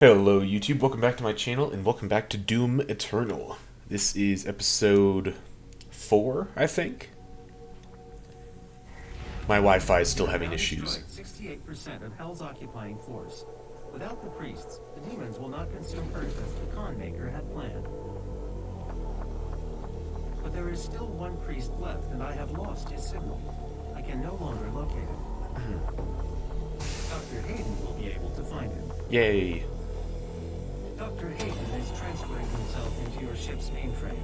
Hello YouTube, welcome back to my channel and welcome back to Doom Eternal. This is episode 4, I think? My Wi-Fi is still having issues. 68% of Hell's occupying force. Without the priests, the demons will not consume Earth as the Khan Maker had planned. But there is still one priest left and I have lost his signal. I can no longer locate him. Dr. Hayden will be able to find him. Yay. Dr. Hayden is transferring himself into your ship's mainframe.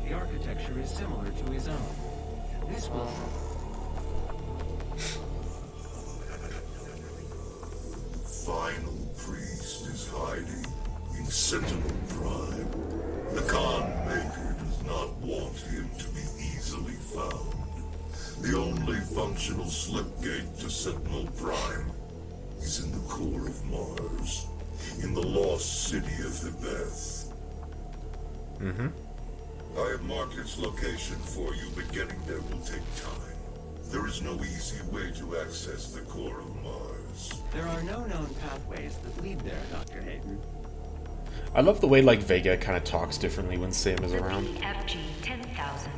The architecture is similar to his own. This will... Final priest is hiding in Sentinel Prime. The Khan Maker does not want him to be easily found. The only functional slipgate to Sentinel Prime is in the core of Mars, in the lost city of Hibeth. I have marked its location for you, but getting there will take time. There is no easy way to access the core of Mars. There are no known pathways that lead there, Dr. Hayden. I love the way like Vega kind of talks differently when Sam is around. BFG 10,000,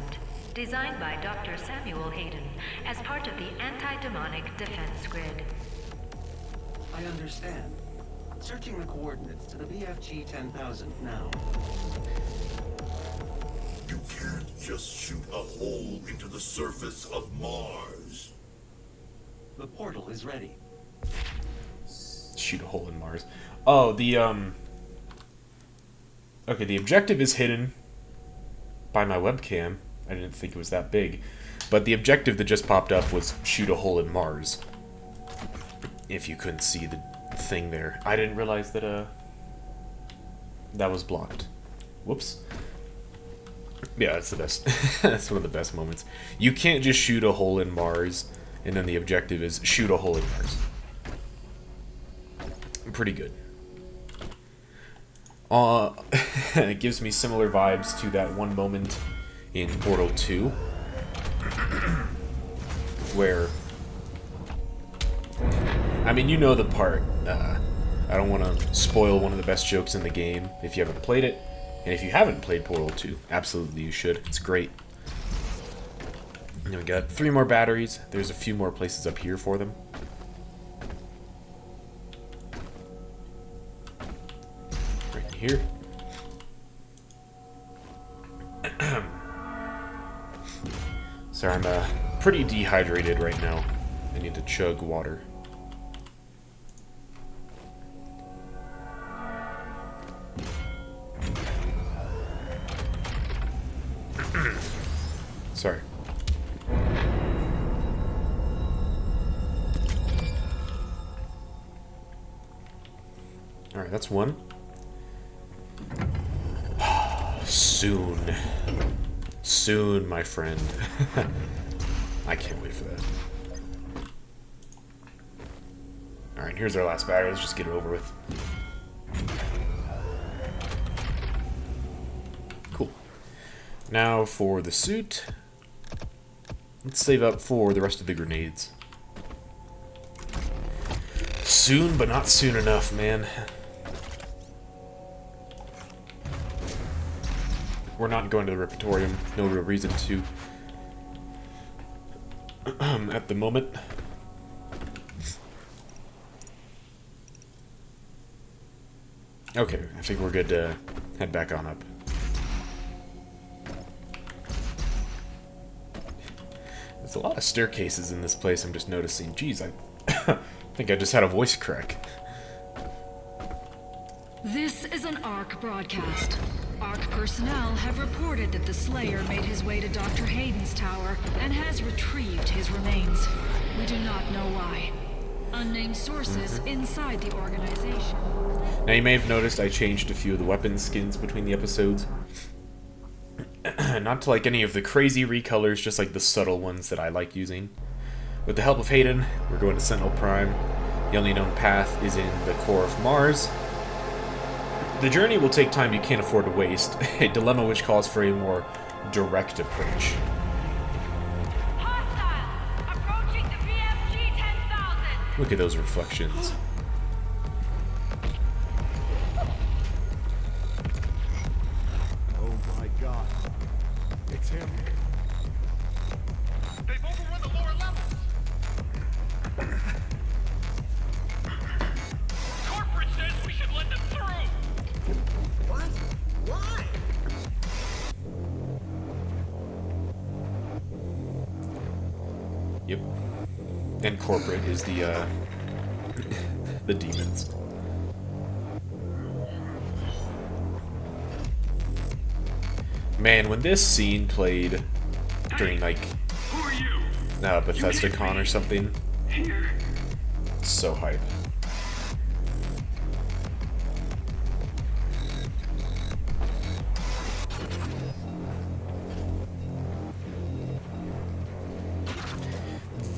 designed by Dr. Samuel Hayden as part of the anti-demonic defense grid. I understand. Searching the coordinates to the BFG 10,000 now. You can't just shoot a hole into the surface of Mars. The portal is ready. Shoot a hole in Mars. Oh, okay, the objective is hidden by my webcam. I didn't think it was that big. But the objective that just popped up was shoot a hole in Mars. If you couldn't see the thing there. I didn't realize that, that was blocked. Whoops. Yeah, that's the best. That's one of the best moments. You can't just shoot a hole in Mars, and then the objective is shoot a hole in Mars. Pretty good. It gives me similar vibes to that one moment in Portal 2, where, I mean, you know the part. I don't want to spoil one of the best jokes in the game if you haven't played it. And if you haven't played Portal 2, absolutely you should. It's great. And we got 3 more batteries. There's a few more places up here for them. Right here. Sorry, I'm pretty dehydrated right now. I need to chug water. Sorry. Alright, that's one. Soon. Soon, my friend. I can't wait for that. Alright, here's our last battery. Let's just get it over with. Cool. Now for the suit. Let's save up for the rest of the grenades. Soon, but not soon enough, man. We're not going to the Repertorium. No real reason to. At the moment. Okay, I think we're good to head back on up. There's a lot of staircases in this place, I'm just noticing. Jeez, I think I just had a voice crack. This is an ARC broadcast. ARC personnel have reported that the Slayer made his way to Dr. Hayden's tower and has retrieved his remains. We do not know why. Unnamed sources inside the organization. Now you may have noticed I changed a few of the weapon skins between the episodes. Not to like any of the crazy recolors, just like the subtle ones that I like using. With the help of Hayden, we're going to Sentinel Prime. The only known path is in the core of Mars. The journey will take time you can't afford to waste, a dilemma which calls for a more direct approach. Hostiles! Approaching the BFG 10,000! Look at those reflections. Yep. And corporate is the the demons. Man, when this scene played during like BethesdaCon or something, so hype.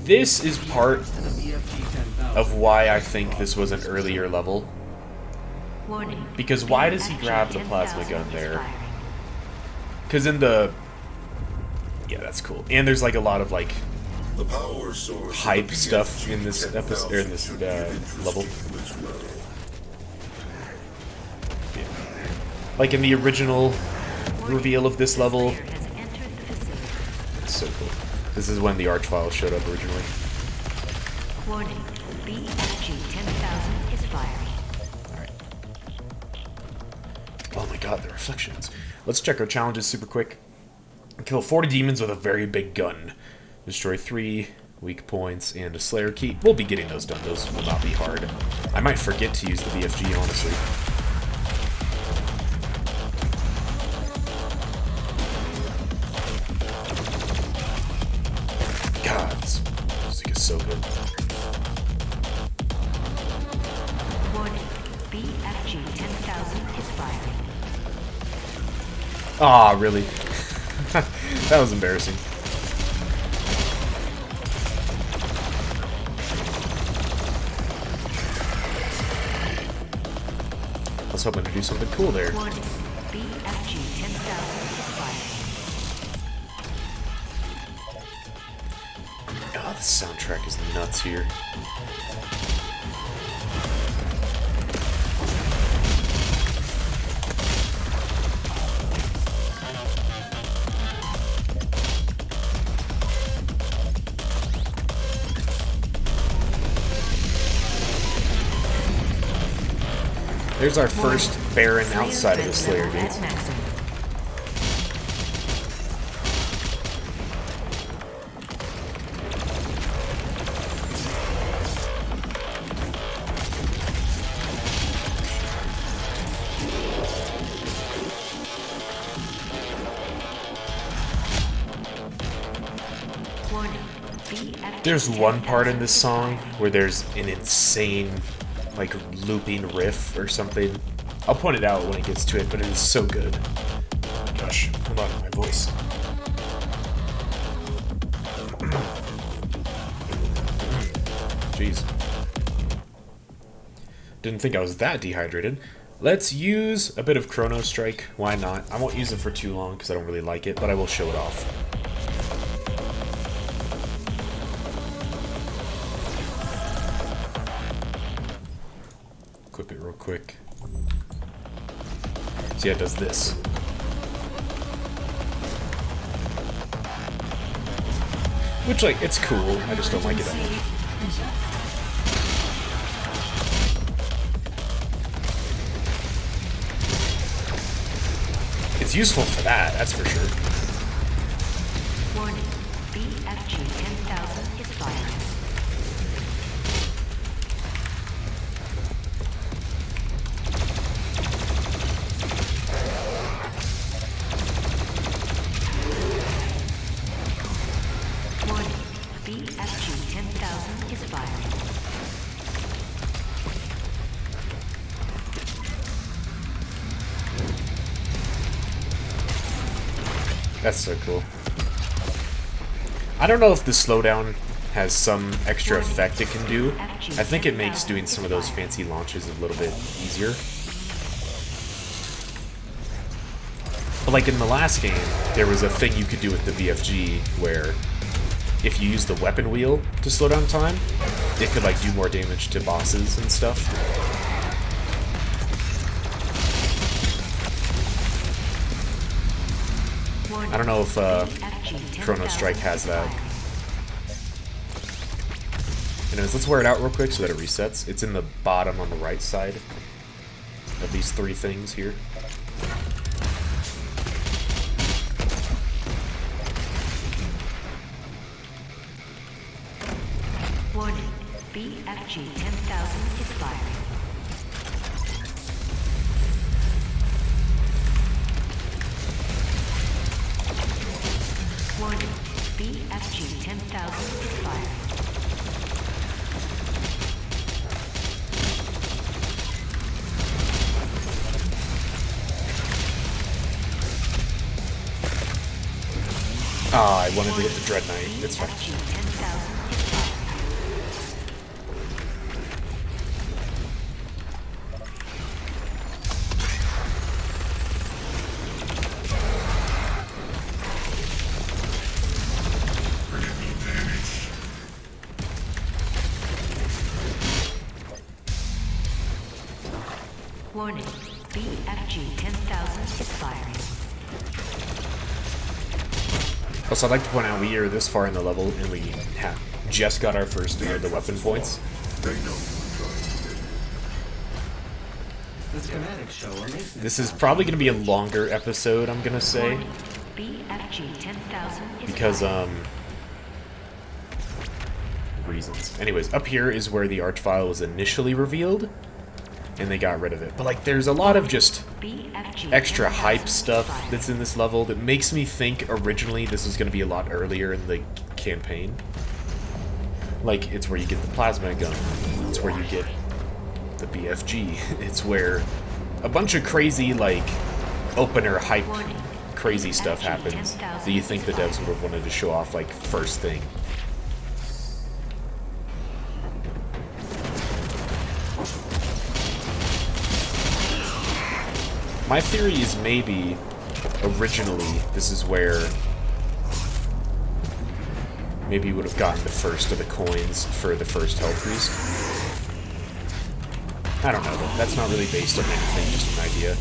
This is part of why I think this was an earlier level. Warning. Because why does he grab the plasma gun there? Because in the... Yeah, that's cool. And there's like a lot of like The power source hype stuff in this episode, or in this level. Yeah. Like in the original reveal of this level. Has entered the facility. It's so cool. This is when the Archvile showed up originally. Warning. BFG 10,000 is firing. Alright. Oh my god, the reflections. Let's check our challenges super quick. Kill 40 demons with a very big gun. Destroy 3 weak points and a Slayer key. We'll be getting those done. Those will not be hard. I might forget to use the BFG, honestly. God, this music is so good. Warning. BFG 10,000 is firing. Ah, really? That was embarrassing. I was hoping to do something cool there. Warning. BFG 10,000 is firing. Oh, the soundtrack is nuts here. There's our first Baron outside of the Slayer gates. There's one part in this song where there's an insane, like, looping riff or something. I'll point it out when it gets to it, but it is so good. Oh my gosh, hold on, my voice. Jeez. Didn't think I was that dehydrated. Let's use a bit of Chrono Strike. Why not? I won't use it for too long because I don't really like it, but I will show it off. Equip it real quick. So yeah, it does this. Which, like, it's cool. I just don't like it that much. It's useful for that, that's for sure. Warning. BFG 10,000 is firing. Warning. BFG 10,000 is firing. That's so cool. I don't know if the slowdown has some extra effect it can do. I think it makes doing some of those fancy launches a little bit easier. But like in the last game, there was a thing you could do with the VFG where if you use the weapon wheel to slow down time, it could like do more damage to bosses and stuff. I don't know if Chrono Strike has that. Anyways, let's wear it out real quick so that it resets. It's in the bottom on the right side of these 3 things here. BFG 10,000 is firing. Warning, BFG 10,000 is firing. Ah, I wanted to hit the Dread Knight. It's fine. BFG 10,000 is firing. Warning, BFG 10,000 is firing. Also, I'd like to point out we are this far in the level, and we have just got our first 3 of the weapon points. They know we're trying The schematics show a maintenance. This is probably going to be a longer episode, I'm going to say, Warning, BFG 10,000 is because, firing. reasons. Anyways, up here is where the Archvile was initially revealed, and they got rid of it. But, like, there's a lot of just BFG extra 10,000 hype is stuff firing. that's in this level that makes me think originally this was going to be a lot earlier in the campaign. Like, it's where you get the plasma gun. It's where you get the BFG. It's where a bunch of crazy, like, opener hype Warning, crazy stuff BFG happens 10,000 that you think the is devs firing. would have wanted to show off, like, first thing. My theory is maybe, originally, this is where maybe you would have gotten the first of the coins for the first Hell Priest. I don't know, though. That's not really based on anything, just an idea.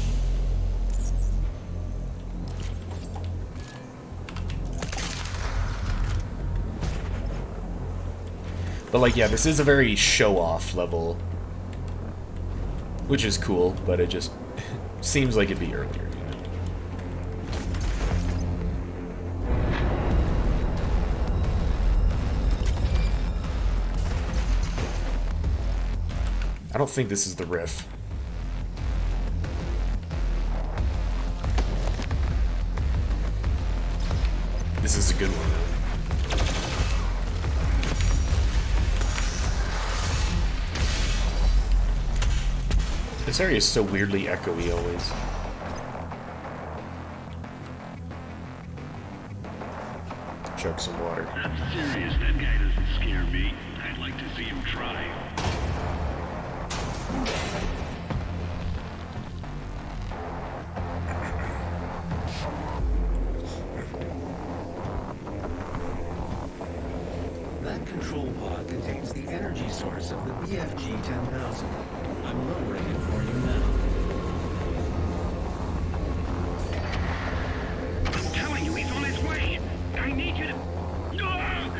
But, like, yeah, this is a very show-off level, which is cool, but it just seems like it'd be earlier, you know? I don't think this is the riff. This is a good one, though. This area is so weirdly echoey always. Chug some water. I'm serious, that guy doesn't scare me. I'd like to see him try. That control pod contains the energy source of the BFG 10,000. I'm lowering it for you now. I'm telling you, he's on his way. I need you to... Ugh!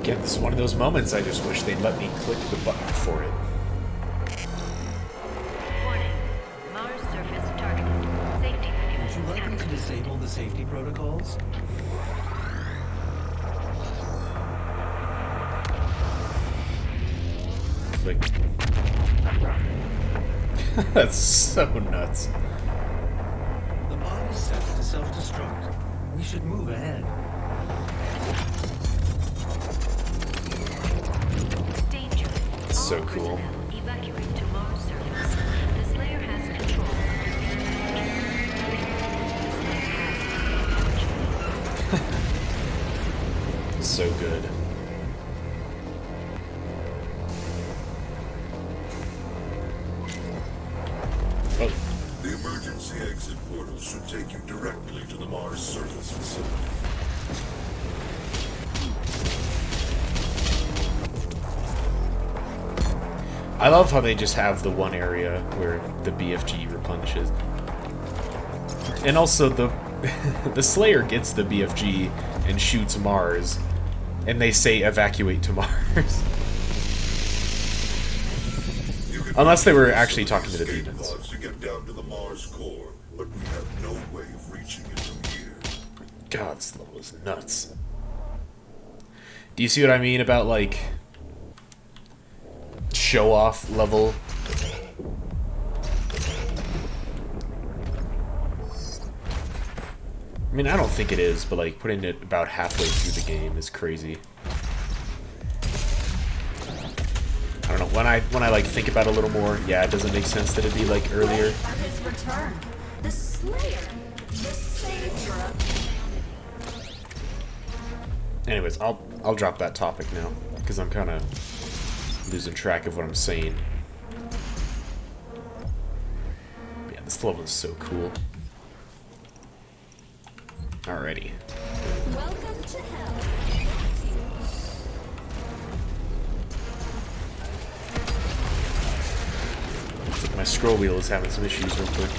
Again, this is one of those moments I just wish they'd let me click the button for it. Warning, Mars surface targeted. Safety Would you measures like me to active. disable the safety protocols? Click. That's so nuts. The pod is set to self-destruct. We should move ahead. Danger. So All cool. personnel evacuate to Mars surface. The Slayer has control of the BFG. So good. Oh, The emergency exit portal should take you directly to the Mars surface facility. I love how they just have the one area where the BFG replenishes. And also the the Slayer gets the BFG and shoots Mars, and they say evacuate to Mars. Unless they were actually talking to the escape demons. pods to get down to the Mars core, but we have no way of reaching it from here. God, this level is nuts. Do you see what I mean about, like, show-off level? I mean, I don't think it is, but, like, putting it about halfway through the game is crazy. I don't know, when I like, think about it a little more, yeah, it doesn't make sense that it'd be, like, earlier. For his return, the Slayer, the savior of... Anyways, I'll drop that topic now, because I'm kind of losing track of what I'm saying. Yeah, this level is so cool. Alrighty. Welcome to hell. Looks like my scroll wheel is having some issues real quick.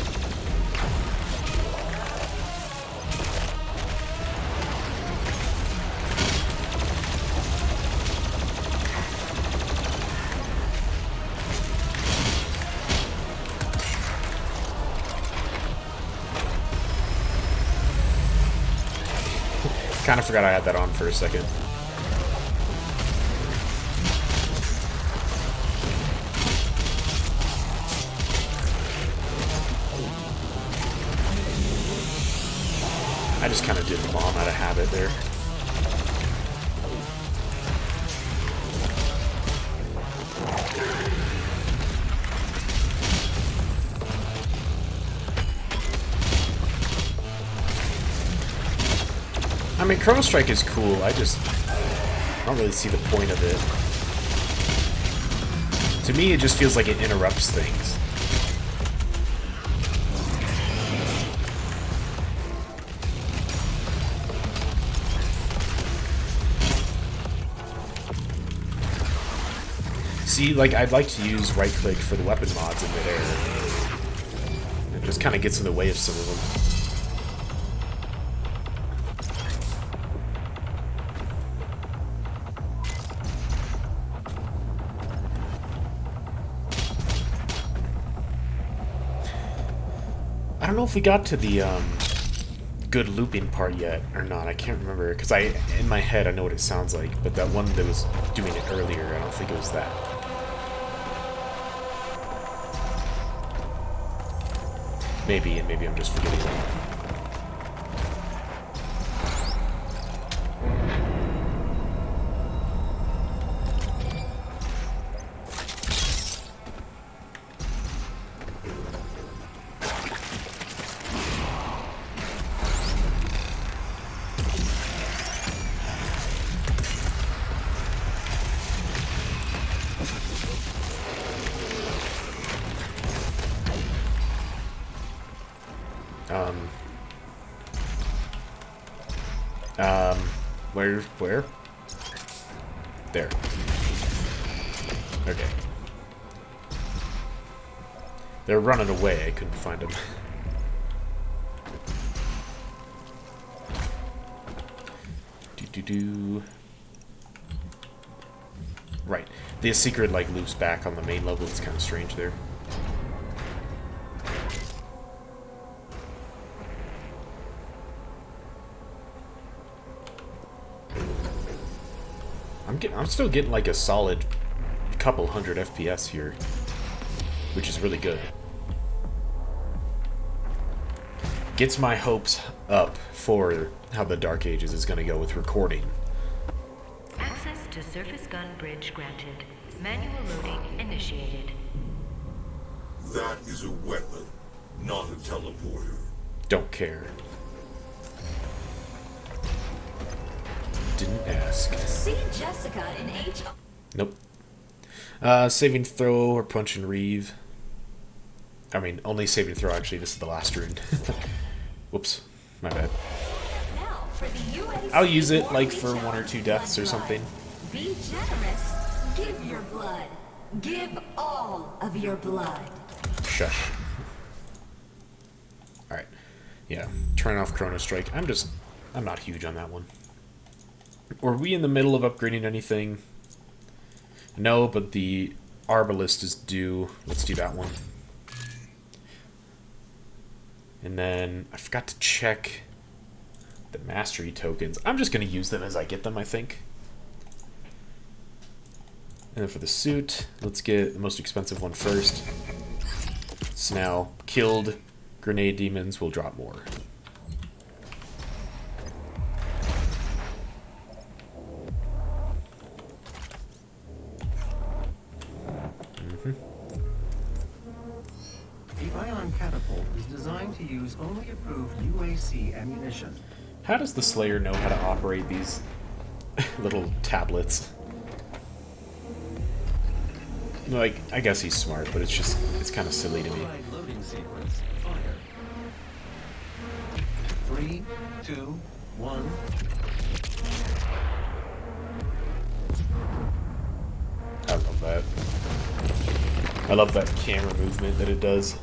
Kind of forgot I had that on for a second. I just kind of did the bomb out of habit there. I mean, Chrono Strike is cool, I don't really see the point of it. To me, it just feels like it interrupts things. See, like, I'd like to use right-click for the weapon mods in midair. It just kind of gets in the way of some of them. I don't know if we got to the good looping part yet or not. I can't remember, because in my head I know what it sounds like, but that one that was doing it earlier, I don't think it was that. Maybe, and maybe I'm just forgetting that. Where? There. Okay. They're running away, I couldn't find them. Right. The secret, like, loops back on the main level, it's kind of strange there. I'm still getting like a solid couple hundred FPS here, which is really good. Gets my hopes up for how the Dark Ages is going to go with recording. Access to surface gun bridge granted. Manual loading initiated. That is a weapon, not a teleporter. Don't care. Didn't ask. See Jessica in H. Nope. Saving throw or punch and reeve. I mean, only saving throw, actually. This is the last rune. Whoops. My bad. Now for the UAC I'll use it, War like, for Recharge 1 or 2 deaths or blood. something. Be generous. Give your blood. Give all of your blood. Shush. Alright. Yeah. Turn off Chrono Strike. I'm not huge on that one. Were we in the middle of upgrading anything? No, but the Arbalist is due. Let's do that one. And then I forgot to check the mastery tokens. I'm just going to use them as I get them, I think. And then for the suit, let's get the most expensive one first. So now, killed grenade demons will drop more. The ion catapult is designed to use only approved UAC ammunition. How does the Slayer know how to operate these little tablets? Like, I guess he's smart, but it's kind of silly to me. Override loading sequence. Fire. 3, 2, 1. I love that. I love that camera movement that it does.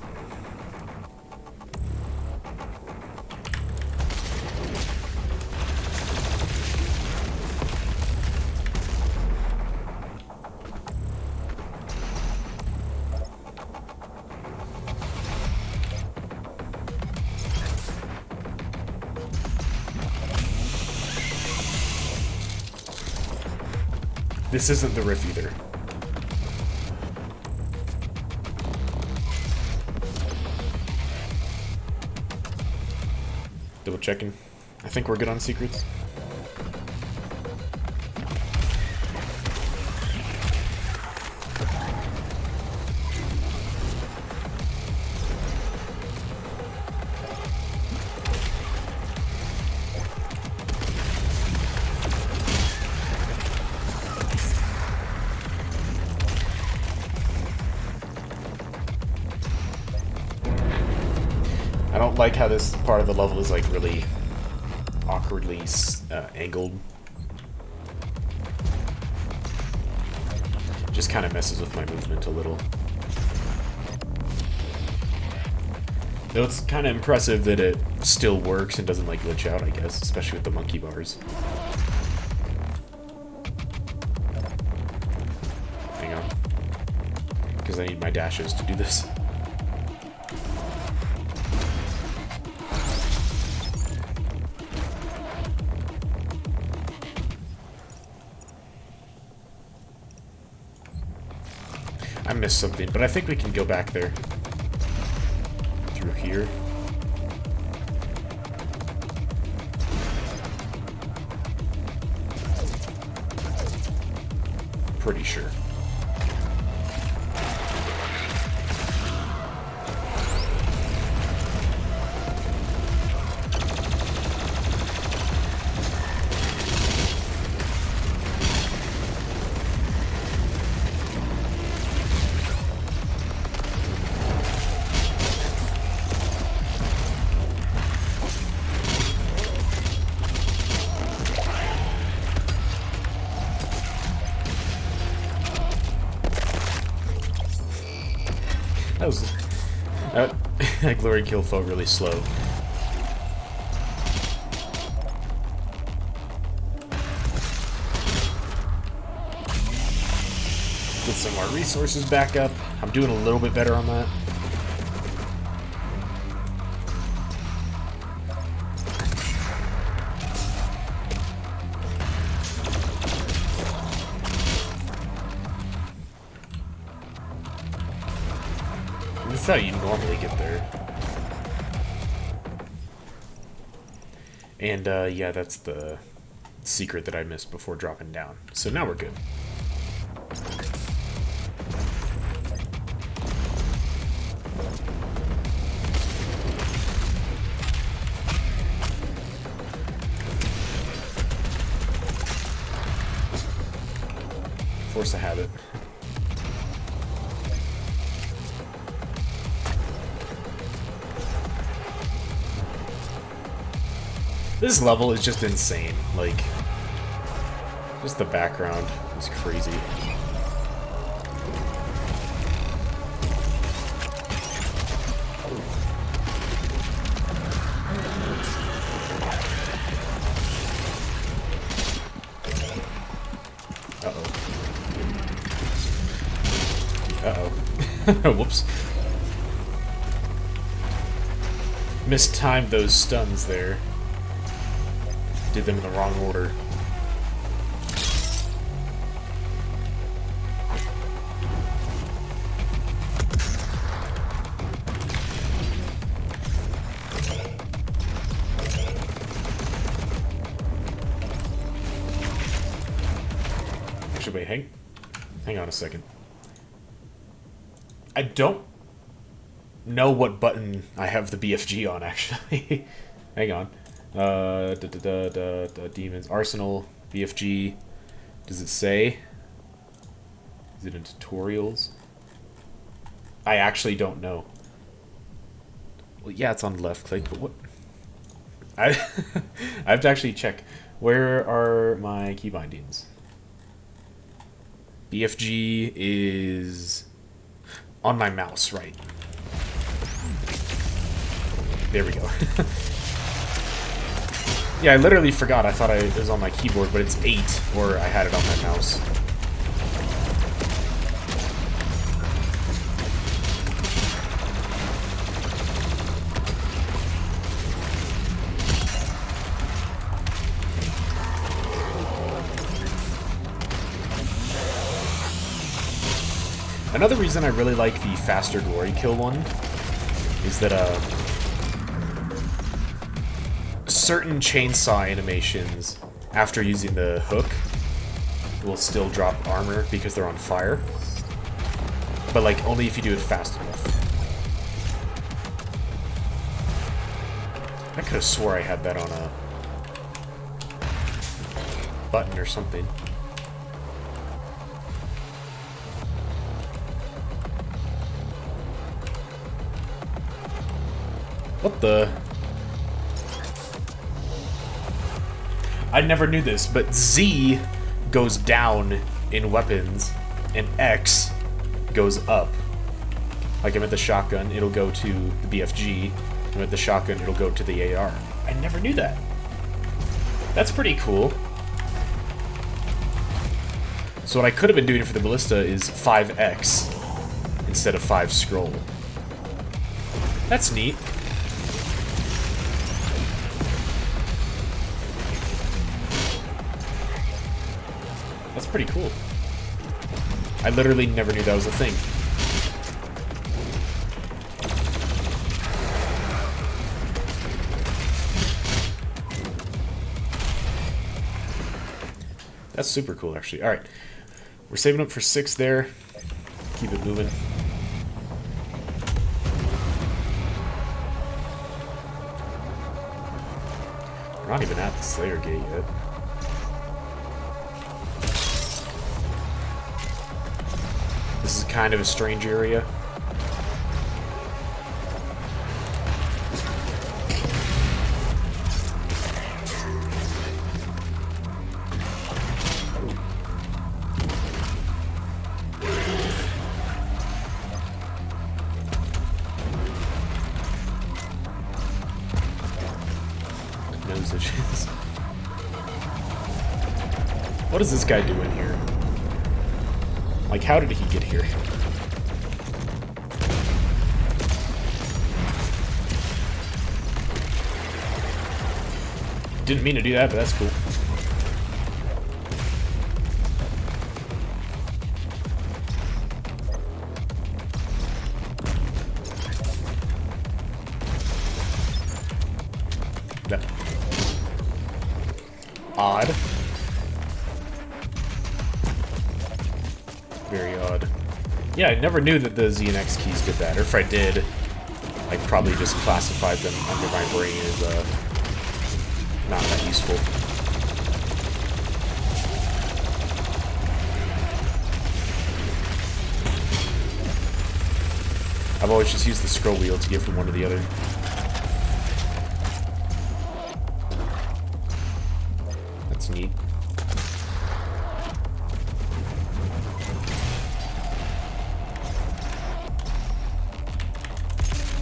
This isn't the riff either. Double checking. I think we're good on secrets. I don't like how this part of the level is like really awkwardly angled. Just kind of messes with my movement a little. Though it's kind of impressive that it still works and doesn't like glitch out, I guess, especially with the monkey bars. Hang on. Because I need my dashes to do this. I missed something, but I think we can go back there. Through here. Pretty sure. That glory kill felt really slow. Get some more resources back up. I'm doing a little bit better on that. That's how you normally get there. And, yeah, that's the secret that I missed before dropping down. So now we're good. Force a habit. This level is just insane. Like, just the background is crazy. Uh-oh. Whoops. Mistimed those stuns there. Did them in the wrong order. Actually, wait, hang on a second. I don't know what button I have the BFG on, actually. Hang on. Demons, Arsenal, BFG. Does it say? Is it in tutorials? I actually don't know. Well, yeah, it's on left click, but what? I have to actually check. Where are my key bindings? BFG is on my mouse, right? There we go. Yeah, I literally forgot. I thought it was on my keyboard, but it's 8, or I had it on my mouse. Another reason I really like the faster glory kill one is that certain chainsaw animations after using the hook will still drop armor because they're on fire, but like only if you do it fast enough. I could have swore I had that on a button or something. What the? I never knew this, but Z goes down in weapons, and X goes up. Like I'm at the shotgun, it'll go to the BFG. I'm at the shotgun, it'll go to the AR. I never knew that. That's pretty cool. So what I could have been doing for the ballista is 5X instead of 5 scroll. That's neat. That's pretty cool. I literally never knew that was a thing. That's super cool, actually. Alright. We're saving up for 6 there. Keep it moving. We're not even at the Slayer gate yet. This is kind of a strange area. Nose itches. What is this guy doing here? Like, how did he get here? Didn't mean to do that, but that's cool. That. Odd. Very odd. Yeah, I never knew that the Z and X keys did that, or if I did, I probably just classified them under my brain as not that useful. I've always just used the scroll wheel to get from one to the other. That's neat.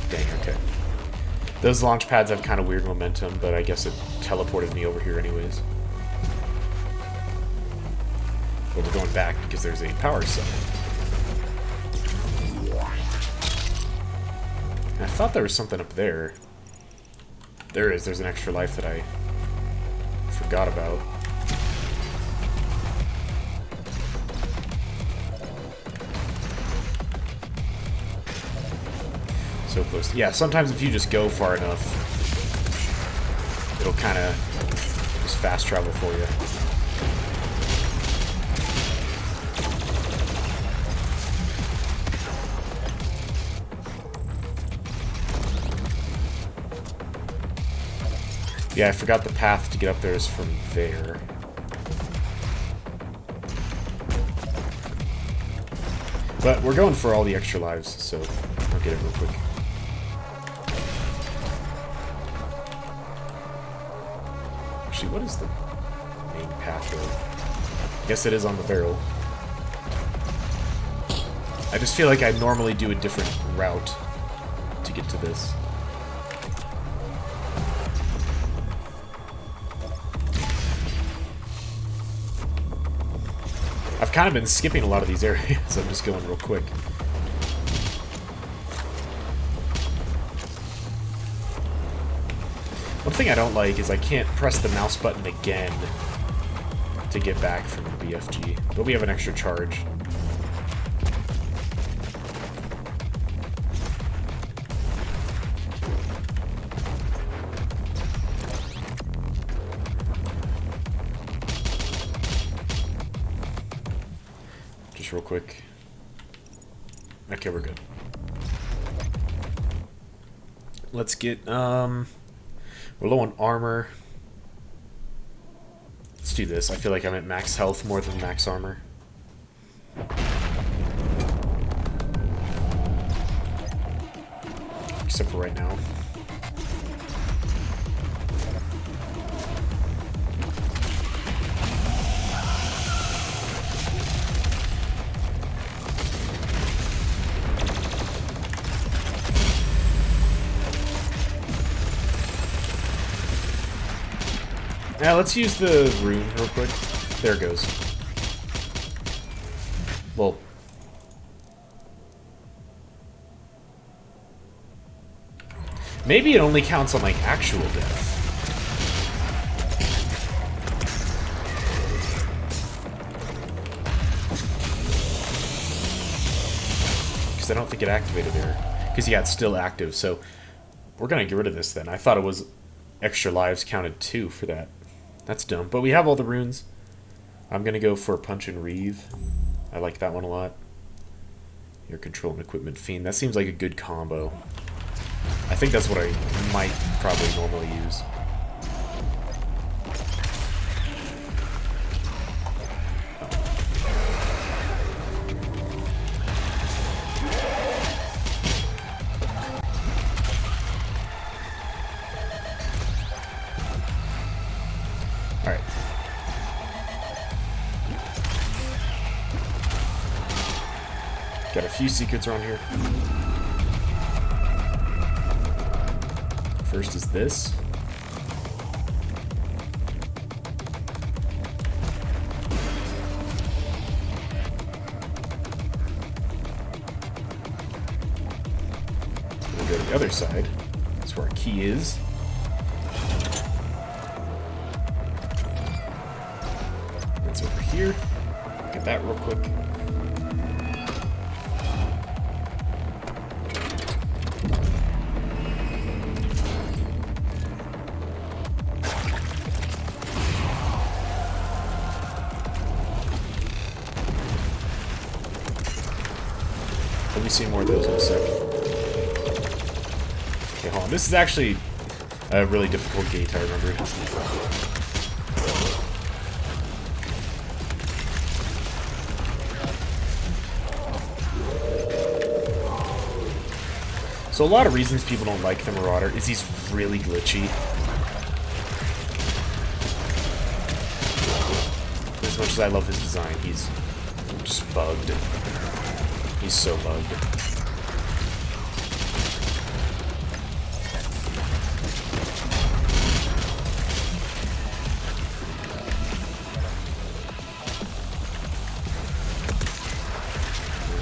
Dang, okay. Those launch pads have kind of weird momentum, but I guess it teleported me over here anyways. But we're going back because there's a power cell. I thought there was something up there. There is. There's an extra life that I forgot about. So close. Yeah, sometimes if you just go far enough, it'll kind of just fast travel for you. Yeah, I forgot the path to get up there is from there. But we're going for all the extra lives, so I'll get it real quick. Actually, what is the main path road? I guess it is on the barrel. I just feel like I normally do a different route to get to this. I've kind of been skipping a lot of these areas, so I'm just going real quick. One thing I don't like is I can't press the mouse button again to get back from the BFG, but we have an extra charge. Real quick. Okay, we're good. Let's get, we're low on armor. Let's do this. I feel like I'm at max health more than max armor. Except for right now. Now let's use the rune real quick. There it goes. Well, maybe it only counts on like actual death. Because I don't think it activated there. Because yeah, it's still active. So we're gonna get rid of this then. I thought it was extra lives counted too for that. That's dumb. But we have all the runes. I'm going to go for Punch and Reeve. I like that one a lot. Your Control and Equipment Fiend. That seems like a good combo. I think that's what I might probably normally use. Alright. Got a few secrets around here. First is this. We'll go to the other side. That's where our key is. That's over here. Get that real quick. Let me see more of those in a second. Okay, hold on. This is actually a really difficult gate, I remember. So a lot of reasons people don't like the Marauder is he's really glitchy. As much as I love his design, he's just bugged. He's so bugged.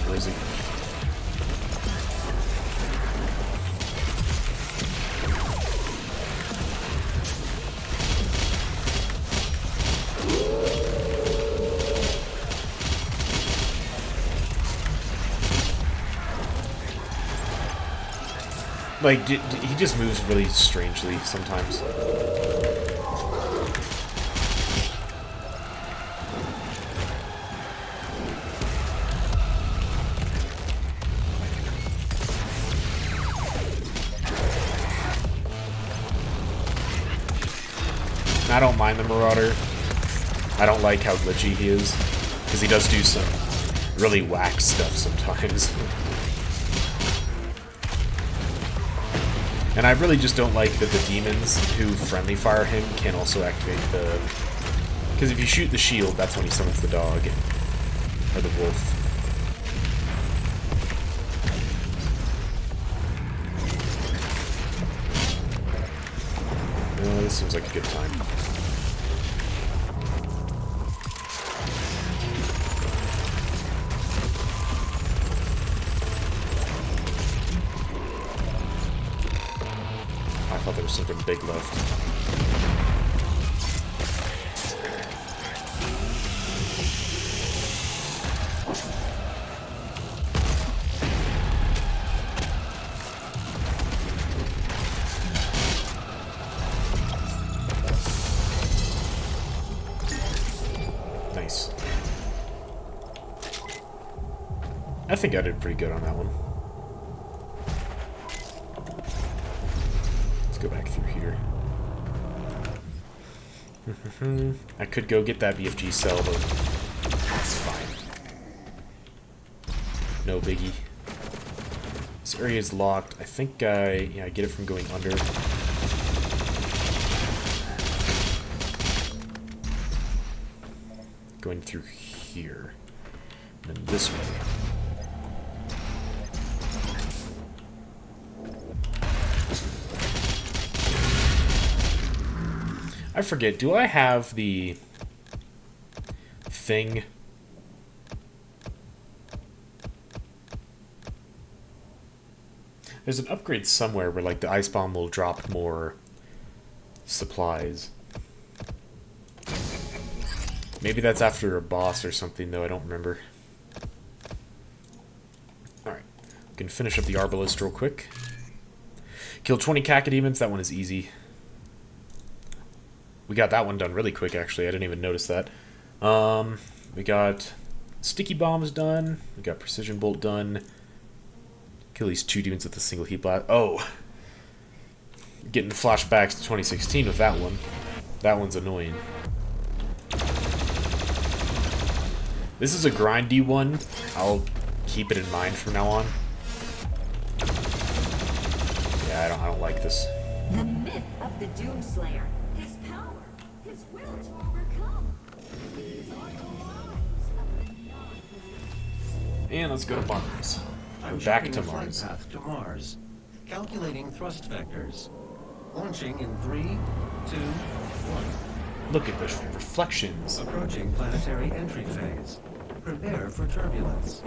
Where is he? Like, he just moves really strangely sometimes. I don't mind the Marauder. I don't like how glitchy he is, because he does do some really whack stuff sometimes. And I really just don't like that the demons who friendly fire him can also activate the... Because if you shoot the shield, that's when he summons the dog. Or the wolf. This seems like a good time. I thought there was something big left. Nice. I think I did pretty good on that one. Let's go back through here. I could go get that BFG cell, but that's fine. No biggie. This area is locked. I think I get it from going under. Going through here. And then this way. I forget, do I have the thing? There's an upgrade somewhere where like the ice bomb will drop more supplies. Maybe that's after a boss or something, though I don't remember. Alright, we can finish up the Arbalist real quick. Kill 20 Cacodemons, that one is easy. We got that one done really quick, actually. I didn't even notice that. We got Sticky Bombs done. We got Precision Bolt done. Kill these 2 demons with a single heat blast. Oh! Getting flashbacks to 2016 with that one. That one's annoying. This is a grindy one. I'll keep it in mind from now on. Yeah, I don't like this. The myth of the Doomslayer. His power. His will to overcome. These are the lives of the non-believers. And let's go to Mars. I'm Back checking to the flight Mars. path to Mars. Calculating thrust vectors. Launching in 3, 2, 1. Look at the reflections. Approaching planetary entry phase. Prepare for turbulence.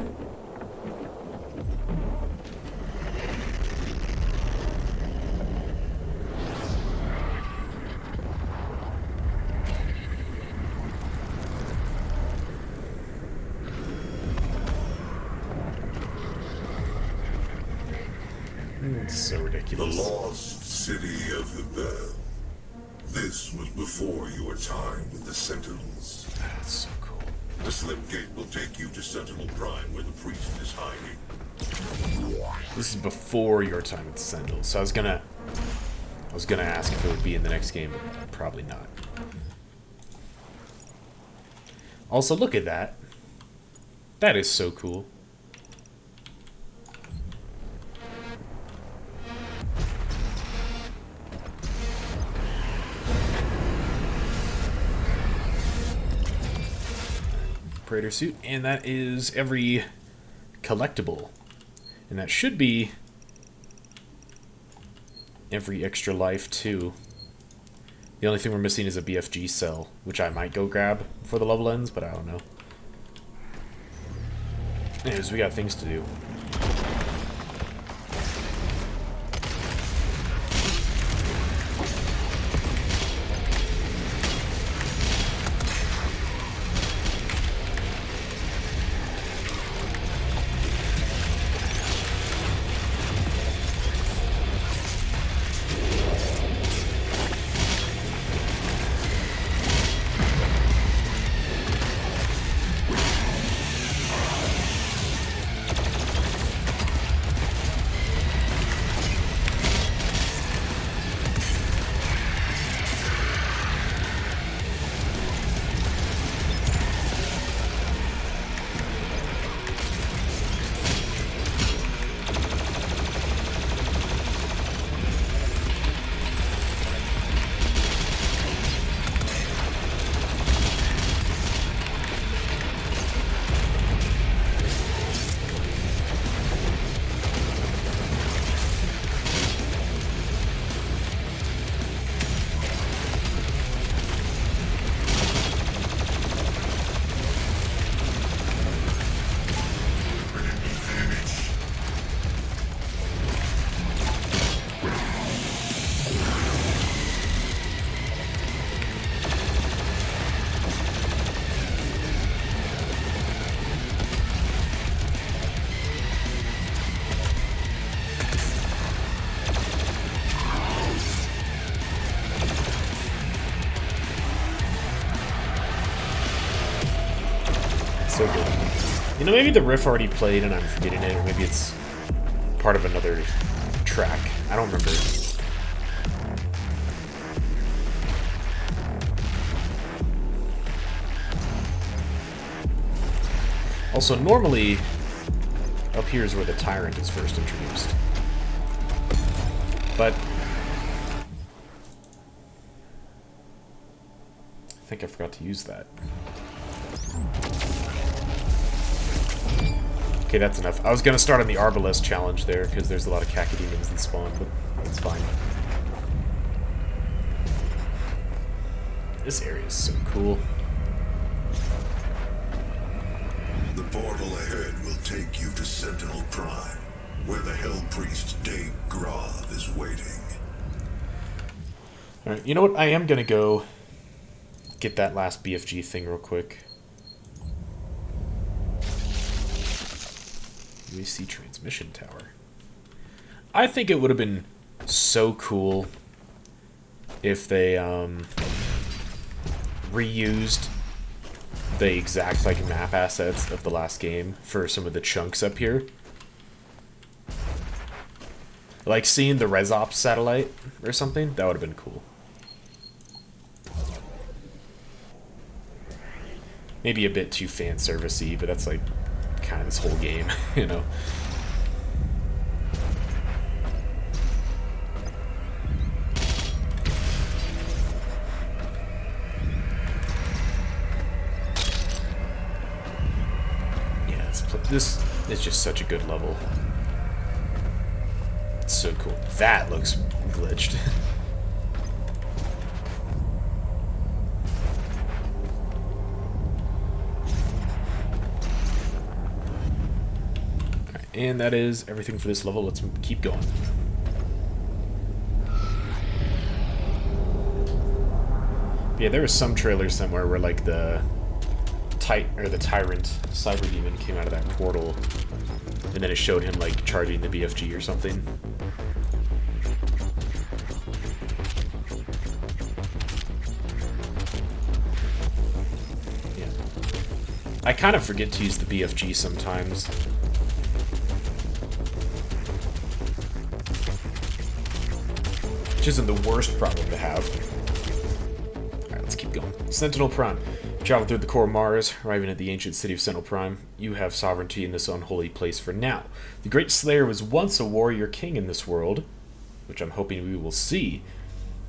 It's so The ridiculous. lost city of the Bell. This was before your time with the Sentinels. That's so cool. The slip gate will take you to Sentinel Prime where the priest is hiding. This is before your time at the Sentinels, so I was gonna ask if it would be in the next game, but probably not. Also, look at that. That is so cool. Praetor suit, and that is every collectible. And that should be every extra life, too. The only thing we're missing is a BFG cell, which I might go grab before the level ends, but I don't know. Anyways, we got things to do. So good. You know, maybe the riff already played and I'm forgetting it, or maybe it's part of another track. I don't remember. Also, normally, up here is where the Tyrant is first introduced. But I think I forgot to use that. Okay, that's enough. I was going to start on the Arbalest challenge there, because there's a lot of Cacodemons that spawn, but that's fine. This area is so cool. The portal ahead will take you to Sentinel Prime, where the Hell Priest Dave Grav is waiting. Alright, you know what? I am going to go get that last BFG thing real quick. UAC transmission tower. I think it would have been so cool if they reused the exact like map assets of the last game for some of the chunks up here. Like seeing the Resops satellite or something, that would have been cool. Maybe a bit too fan servicey, but that's like kind of this whole game, you know. Yeah, this is just such a good level. It's so cool. That looks glitched. And that is everything for this level. Let's keep going. Yeah, there was some trailer somewhere where like the Tyrant Cyber Demon came out of that portal, and then it showed him like charging the BFG or something. Yeah, I kind of forget to use the BFG sometimes. Which isn't the worst problem to have. Alright, let's keep going. Sentinel Prime. Travel through the core of Mars, arriving at the ancient city of Sentinel Prime. You have sovereignty in this unholy place for now. The Great Slayer was once a warrior king in this world, which I'm hoping we will see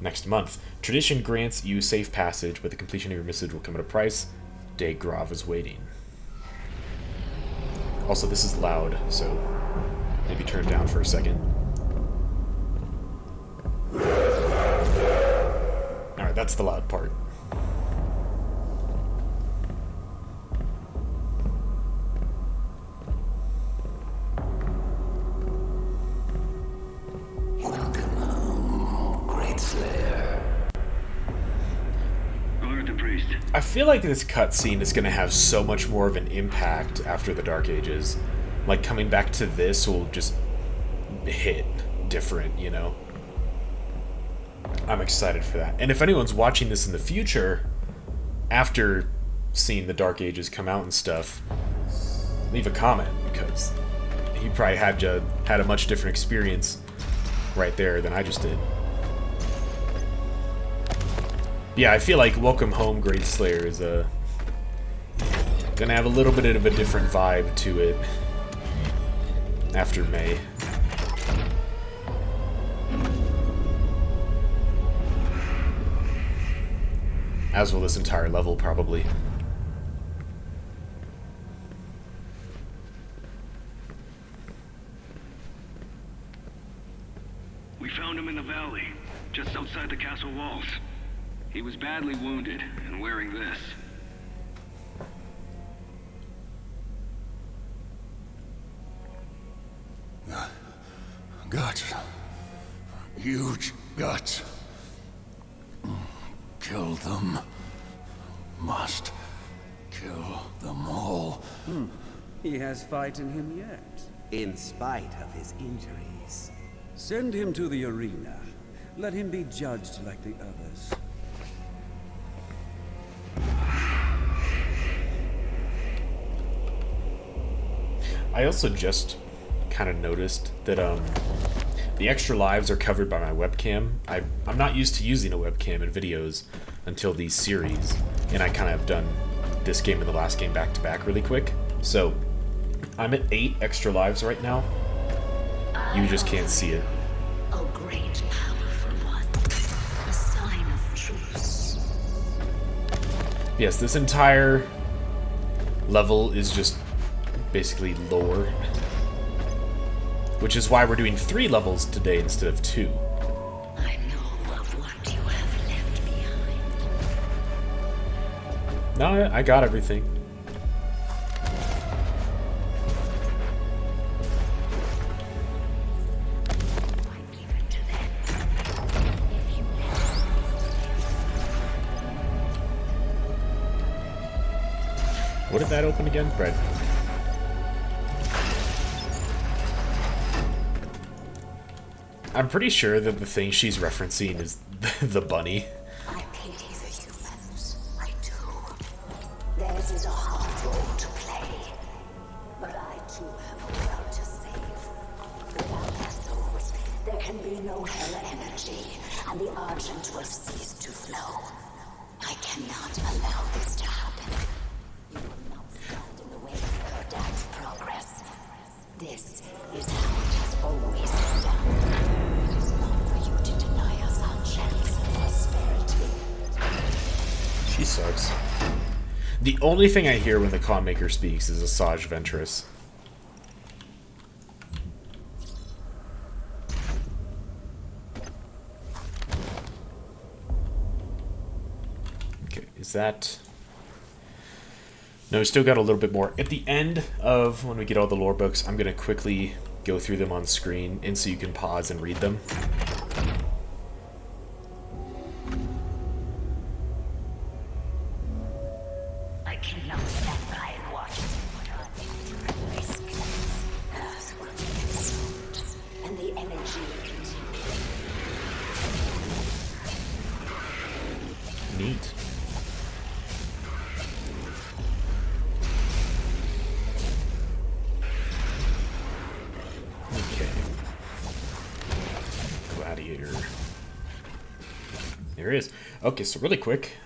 next month. Tradition grants you safe passage, but the completion of your message will come at a price. Dave Grav is waiting. Also, this is loud, so maybe turn it down for a second. Alright, that's the loud part. Welcome, Great Slayer. Honor the priest. I feel like this cutscene is going to have so much more of an impact after the Dark Ages. Like, coming back to this will just hit different, you know? I'm excited for that. And if anyone's watching this in the future, after seeing the Dark Ages come out and stuff, leave a comment, because you probably had a much different experience right there than I just did. Yeah, I feel like Welcome Home Great Slayer is gonna have a little bit of a different vibe to it after May. As will this entire level, probably. We found him in the valley, just outside the castle walls. He was badly wounded and wearing this. Guts. Huge guts. Kill them. Must kill them all. He has fight in him yet. In spite of his injuries. Send him to the arena. Let him be judged like the others. I also just kind of noticed that the extra lives are covered by my webcam. I'm not used to using a webcam in videos until these series, and I kind of have done this game and the last game back to back really quick. So I'm at 8 extra lives right now. You just can't see it. A great powerful one. A sign of truce. Yes, this entire level is just basically lore. Which is why we're doing 3 levels today instead of 2. I know of what you have left behind. No, I got everything. What did that open again? Right. I'm pretty sure that the thing she's referencing is the bunny. I pity the humans. I do. Theirs is a hard role to play. But I too have a world to save. Without their souls, there can be no hell energy, and the Argent will cease to flow. I cannot allow this to happen. You will not stand in the way of her dad's progress. This is how it has always been done. It is not for you to deny us our chance of prosperity. She sucks. The only thing I hear when the Con Maker speaks is Asajj Ventress. Okay, is that... No, we still got a little bit more. At the end of when we get all the lore books, I'm going to quickly go through them on screen, and so you can pause and read them. I cannot stand by and watch what our future risk. Earth will be consumed, and the energy will continue. Neat. Okay. Gladiator. There it is. Okay, so really quick,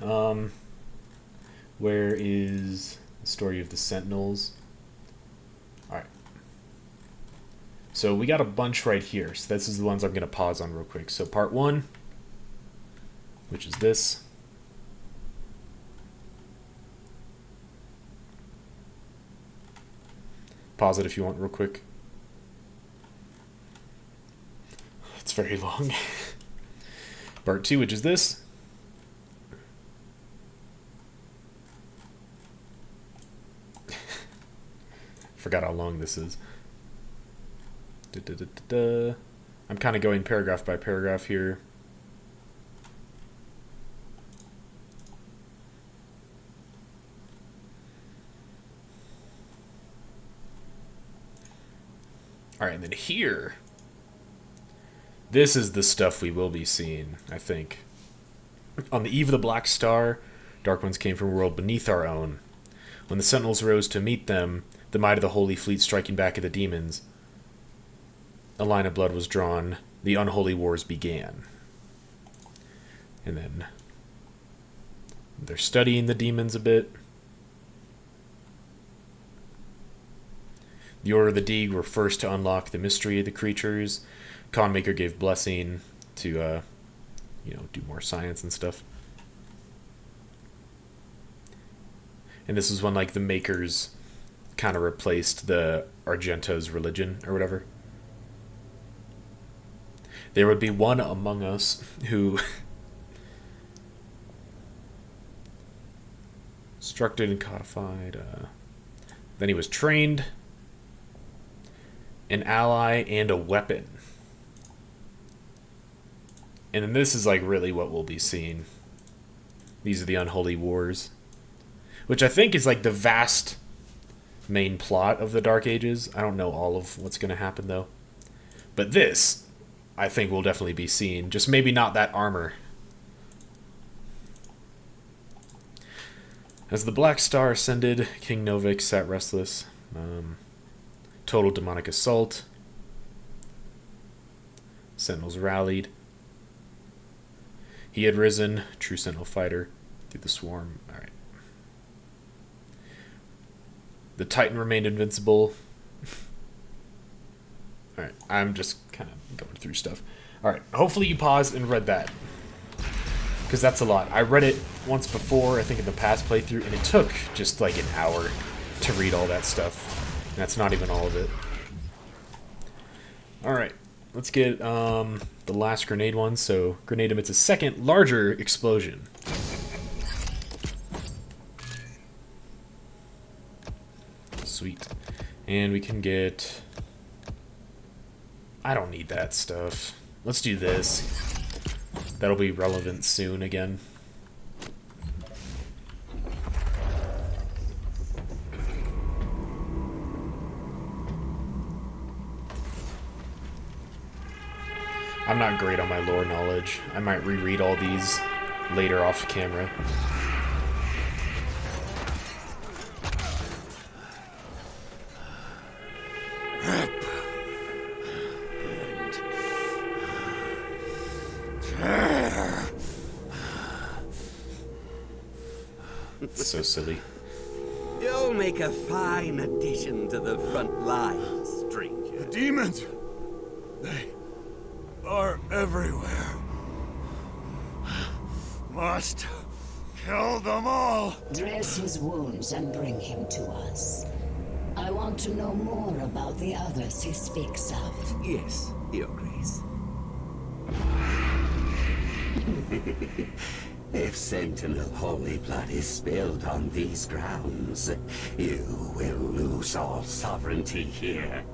where is the story of the Sentinels? Alright. So we got a bunch right here. So this is the ones I'm going to pause on real quick. So part 1, which is this. Pause it if you want real quick. It's very long. Part 2, which is this. Forgot how long this is. I'm kind of going paragraph by paragraph here. Alright, and then here, this is the stuff we will be seeing, I think. On the eve of the Black Star, Dark Ones came from a world beneath our own. When the Sentinels rose to meet them, the might of the Holy Fleet striking back at the demons, a line of blood was drawn, the unholy wars began. And then they're studying the demons a bit. The Order of the Deeg were first to unlock the mystery of the creatures. Con Maker gave blessing to, do more science and stuff. And this is when, like, the Makers kind of replaced the Argenta's religion, or whatever. There would be one among us who instructed and codified. Then he was trained, an ally, and a weapon. And then this is like really what we'll be seeing. These are the Unholy Wars, which I think is like the vast main plot of the Dark Ages. I don't know all of what's going to happen though. But this, I think we'll definitely be seeing. Just maybe not that armor. As the Black Star ascended, King Novik sat restless. Total demonic assault. Sentinels rallied. He had risen. True Sentinel fighter. Through the swarm. Alright. The Titan remained invincible. Alright, I'm just kind of going through stuff. Alright, hopefully you paused and read that. Because that's a lot. I read it once before, I think in the past playthrough, and it took just like an hour to read all that stuff. And that's not even all of it. Alright, let's get the last grenade one. So, grenade emits a second, larger explosion. Sweet. And we can get... I don't need that stuff. Let's do this. That'll be relevant soon again. I'm not great on my lore knowledge. I might reread all these later off camera. It's so silly. You'll make a fine addition to the front lines, stranger. The demons! They are everywhere. Must kill them all! Dress his wounds and bring him to us. I want to know more about the others he speaks of. Yes, Your Grace. If Sentinel holy blood is spilled on these grounds, you will lose all sovereignty here.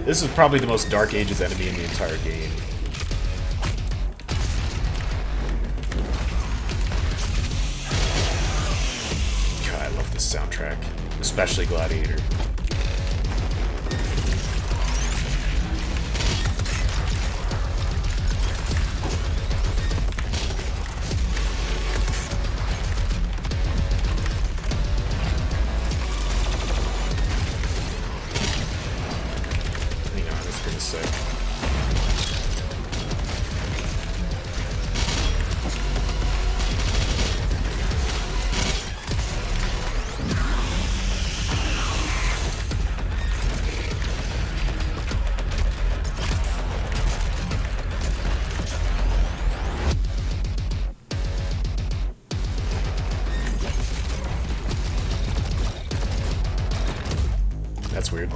This is probably the most Dark Ages enemy in the entire game. God, I love this soundtrack. Especially Gladiator. That's weird.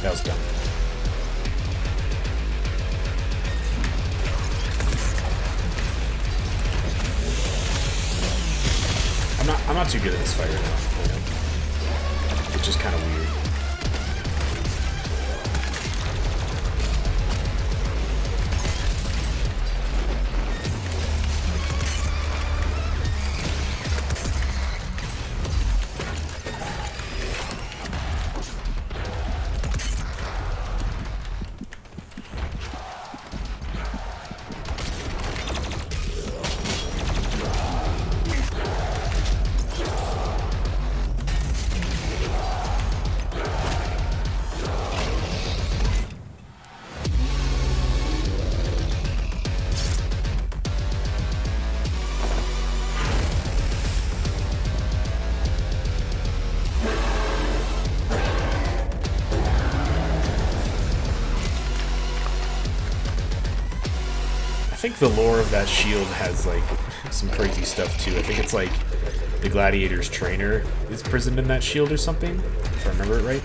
That was dumb. I'm not too good at this fight right now. It's just kind of weird. think the lore of that shield has, like, some crazy stuff, too. I think it's, like, the Gladiator's trainer is prisoned in that shield or something, if I remember it right.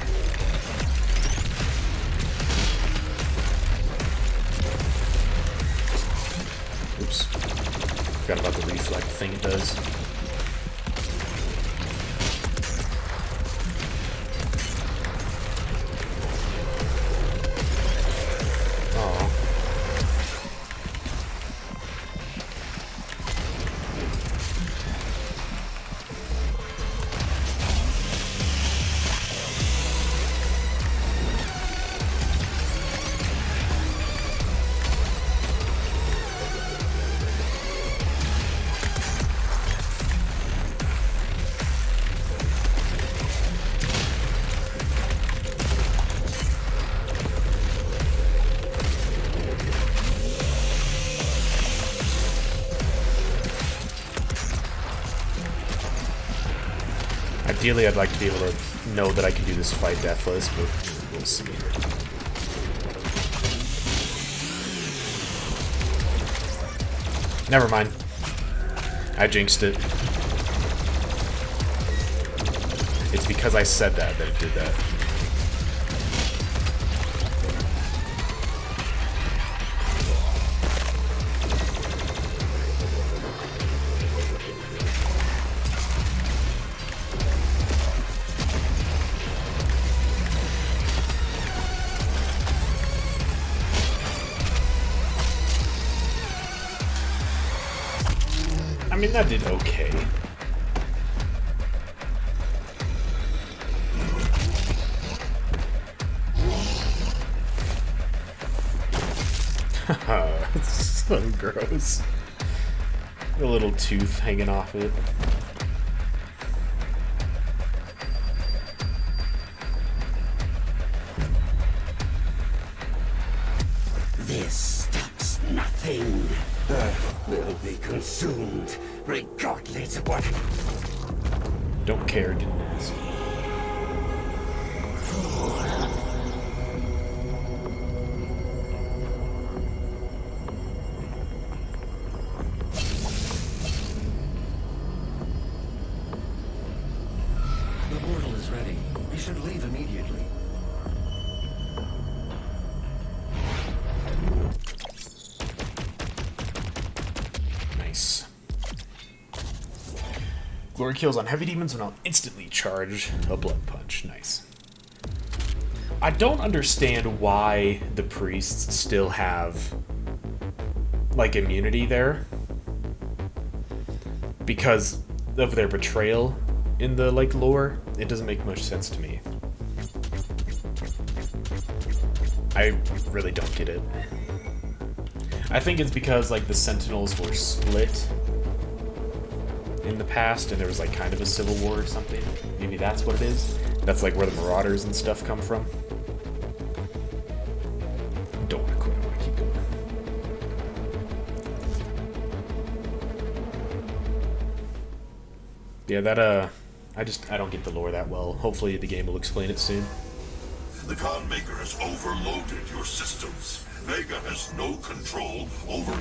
Oops. Forgot about the reflect thing it does. Ideally, I'd like to be able to know that I can do this fight deathless, but we'll see. Never mind. I jinxed it. It's because I said that it did that. I mean, that did okay. It's so gross. A little tooth hanging off it. This stops nothing. Earth will be consumed, regardless of what. Don't care, didn't ask. The portal is ready. We should leave immediately. Nice. Glory kills on heavy demons when I'll instantly charge a blood punch. Nice. I don't understand why the priests still have, like, immunity there. Because of their betrayal in the, like, lore. It doesn't make much sense to me. I really don't get it. I think it's because, like, the Sentinels were split in the past, and there was, like, kind of a civil war or something. Maybe that's what it is. That's, like, where the Marauders and stuff come from. Don't want to quit. I want to keep going. Yeah, that, I don't get the lore that well. Hopefully the game will explain it soon. The Khan Maker has overloaded your systems. Vega has no control over...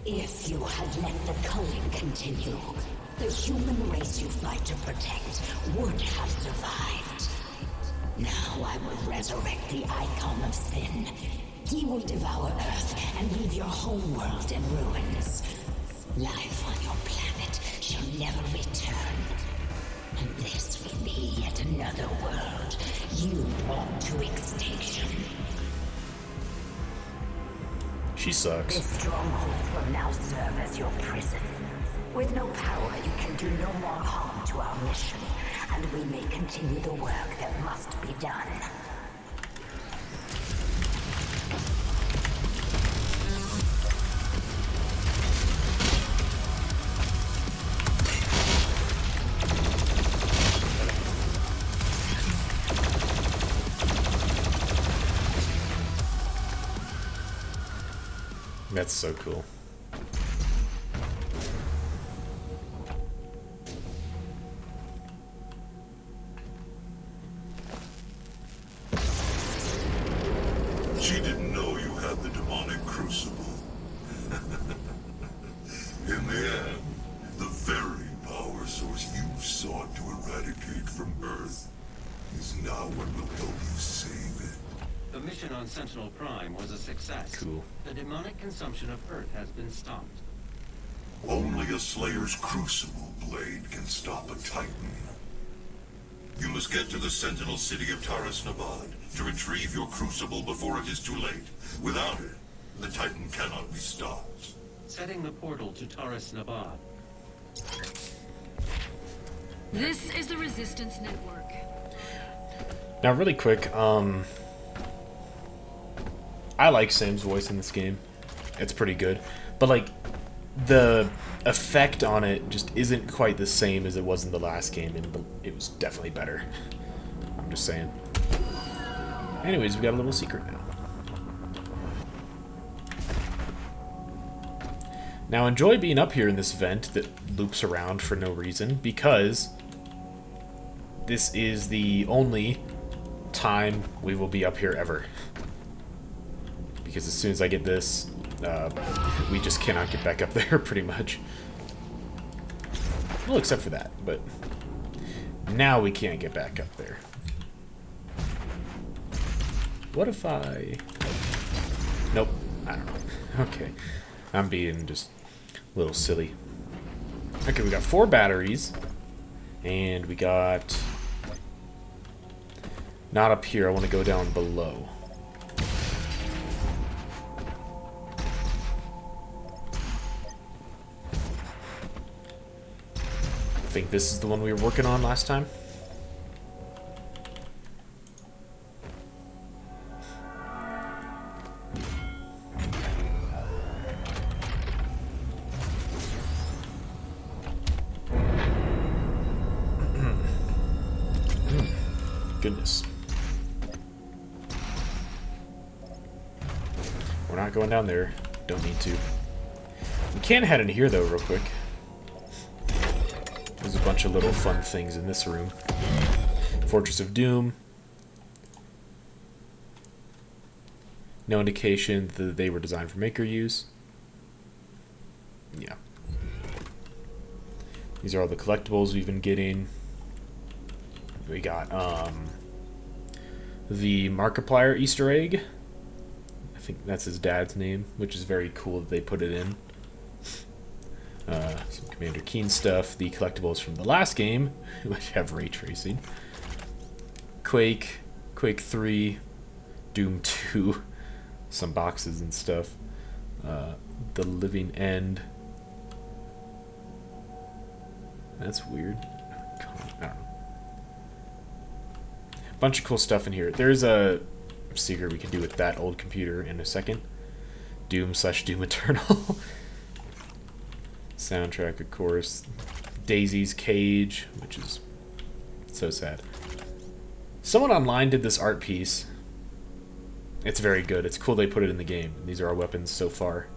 If you had let the culling continue, the human race you fight to protect would have survived. Now I will resurrect the Icon of Sin. He will devour Earth and leave your home world in ruins. Life on your planet shall never return. And this will be yet another world you brought to extinction. She sucks. This stronghold will now serve as your prison. With no power, you can do no more harm to our mission, and we may continue the work that must be done. That's so cool. She didn't know you had the demonic on Sentinel Prime was a success. Cool. The demonic consumption of Earth has been stopped. Only a Slayer's Crucible blade can stop a Titan. You must get to the Sentinel city of Taras Nabad to retrieve your Crucible before it is too late. Without it, the Titan cannot be stopped. Setting the portal to Taras Nabad. This is the Resistance Network. Now, really quick, I like Sam's voice in this game. It's pretty good. But, like, the effect on it just isn't quite the same as it was in the last game, and it was definitely better. I'm just saying. Anyways, we got a little secret now. Now, enjoy being up here in this vent that loops around for no reason, because this is the only time we will be up here ever. Because as soon as I get this, we just cannot get back up there, pretty much. Well, except for that, but now we can't get back up there. What if I... Nope, I don't know. Okay, I'm being just a little silly. Okay, we got 4 batteries, and we got... Not up here, I want to go down below. I think this is the one we were working on last time. Goodness. We're not going down there. Don't need to. We can head in here, though, real quick. There's a bunch of little fun things in this room. Fortress of Doom. No indication that they were designed for maker use. Yeah. These are all the collectibles we've been getting. We got the Markiplier Easter egg. I think that's his dad's name, which is very cool that they put it in. Some Commander Keen stuff. The collectibles from the last game, which have ray tracing. Quake, Quake 3, Doom 2, some boxes and stuff. The Living End. That's weird. I don't know. Bunch of cool stuff in here. There's a secret we can do with that old computer in a second. Doom/Doom Eternal. Soundtrack, of course. Daisy's Cage, which is so sad. Someone online did this art piece. It's very good. It's cool they put it in the game. These are our weapons so far.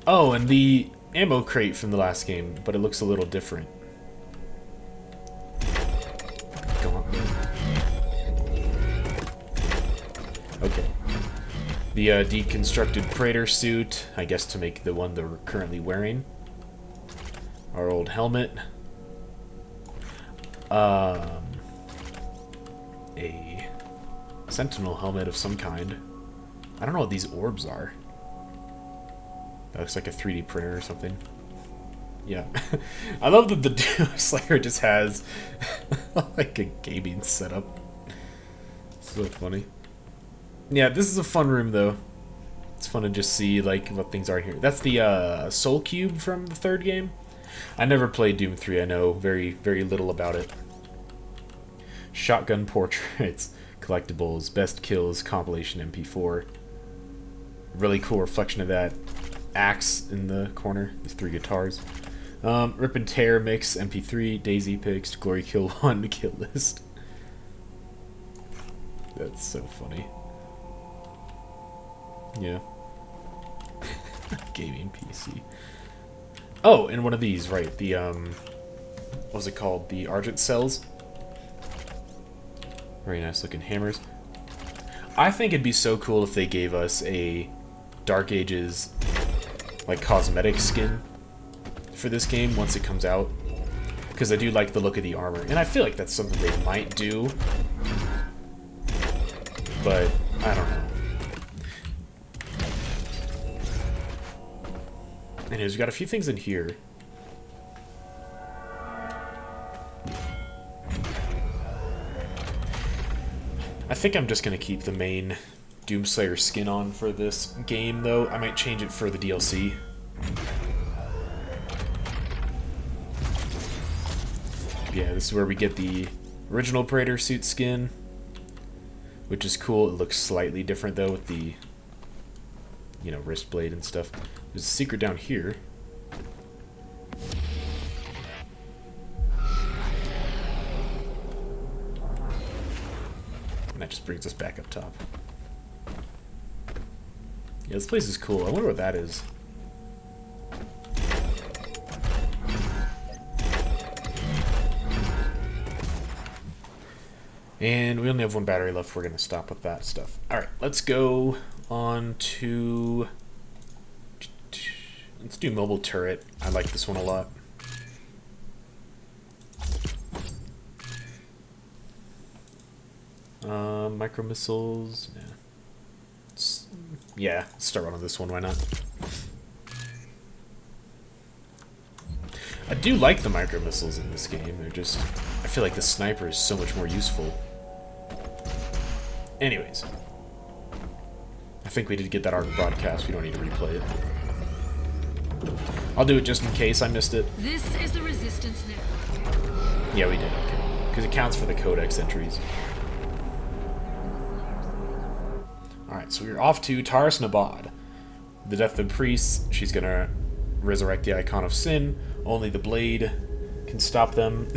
Oh, and the ammo crate from the last game, but it looks a little different. Okay. The deconstructed Praetor suit, I guess to make the one that we're currently wearing. Our old helmet. A Sentinel helmet of some kind. I don't know what these orbs are. That looks like a 3D printer or something. Yeah. I love that the Doom Slayer just has like a gaming setup. So funny. Yeah, this is a fun room though. It's fun to just see like what things are here. That's the Soul Cube from the 3rd game. I never played Doom 3. I know very, very little about it. Shotgun portraits, collectibles, best kills, compilation MP4. Really cool reflection of that axe in the corner. There's 3 guitars. Rip and Tear mix, MP3, Daisy picks, Glory Kill 1 kill list. That's so funny. Yeah. Gaming PC. Oh, and one of these, right. The, what was it called? The Argent Cells. Very nice looking hammers. I think it'd be so cool if they gave us a Dark Ages, like, cosmetic skin for this game once it comes out. Because I do like the look of the armor. And I feel like that's something they might do. but I don't know. Anyways, we got a few things in here. I think I'm just going to keep the main Doomslayer skin on for this game, though. I might change it for the DLC. Yeah, this is where we get the original Praetor suit skin, which is cool. It looks slightly different, though, with the, you know, wrist blade and stuff. There's a secret down here. And that just brings us back up top. Yeah, this place is cool. I wonder what that is. And we only have one battery left. We're going to stop with that stuff. Alright, let's go on to... Let's do mobile turret. I like this one a lot. Micro missiles. Yeah, let's start on this one. Why not? I do like the micro missiles in this game. They're just, I feel like the sniper is so much more useful. Anyways, I think we did get that ARC broadcast. We don't need to replay it. I'll do it just in case I missed it. This is the Resistance network. Yeah, we did. Okay, because it counts for the codex entries. Alright, so we're off to Taras Nabad. The death of the priests, she's gonna resurrect the Icon of Sin. Only the blade can stop them.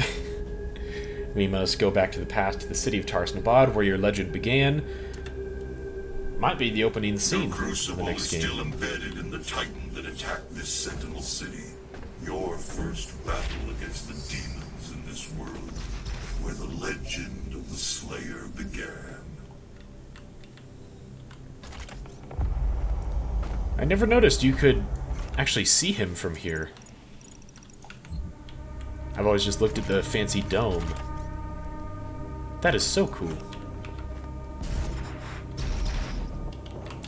We must go back to the past, to the city of Taras Nabad, where your legend began. Might be the opening scene of the next game. Your crucible is still embedded in the Titan that attacked this Sentinel city. Your first battle against the demons in this world, where the legend of the Slayer began. I never noticed you could actually see him from here. I've always just looked at the fancy dome. That is so cool.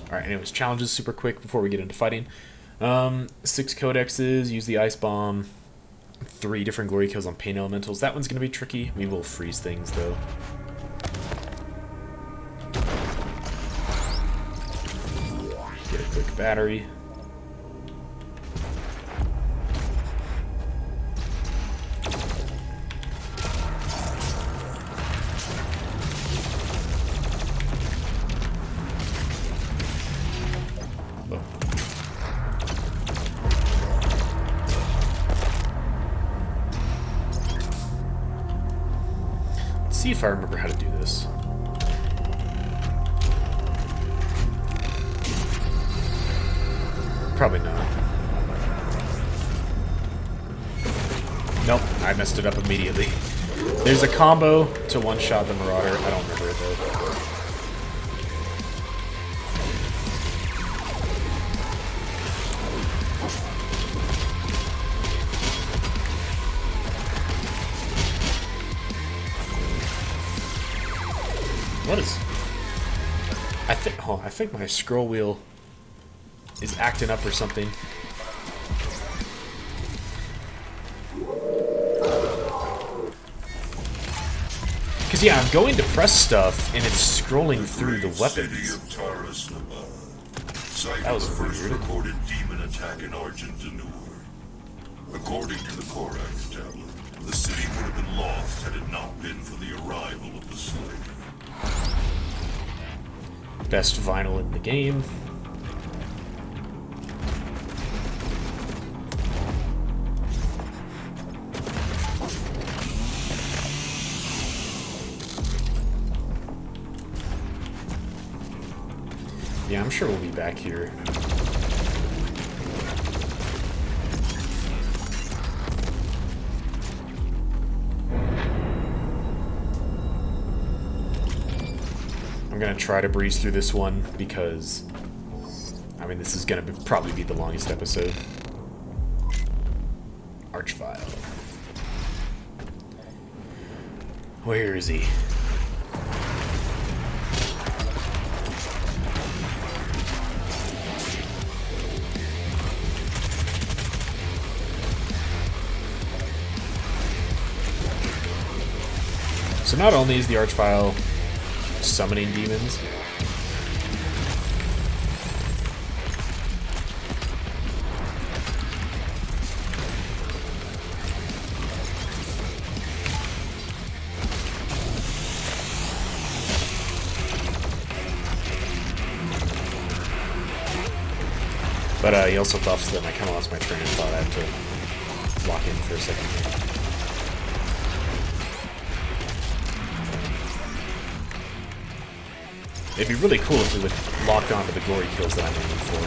Alright, anyways, challenges super quick before we get into fighting. 6 codexes, use the ice bomb. 3 different glory kills on pain elementals. That one's going to be tricky. We will freeze things, though. Get a quick battery. See if I remember how to do this. Probably not. Nope, I messed it up immediately. There's a combo to one-shot the Marauder. I don't remember it though. What is... I think my scroll wheel is acting up or something. Because, yeah, I'm going to press stuff, and it's scrolling through the weapons. That was weird. Recorded demon attack in Argent D'Nur. According to the Corax tablet, the city would have been lost had it not been for the arrival of the Slayer. Best vinyl in the game. Yeah, I'm sure we'll be back here. I'm gonna try to breeze through this one because, I mean, this is gonna probably be the longest episode. Archvile. Where is he? So not only is the Archvile summoning demons, but he also buffs them. I kind of lost my train of thought. I had to lock in for a second. It'd be really cool if we would lock onto the gory kills that I'm aiming for.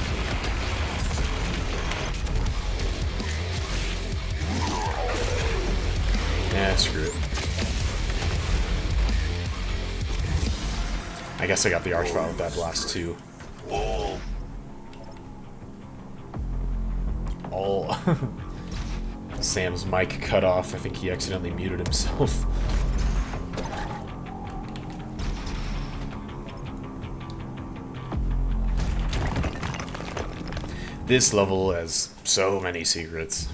Nah, screw it. I guess I got the Archvile with that blast too. All Sam's mic cut off. I think he accidentally muted himself. This level has so many secrets.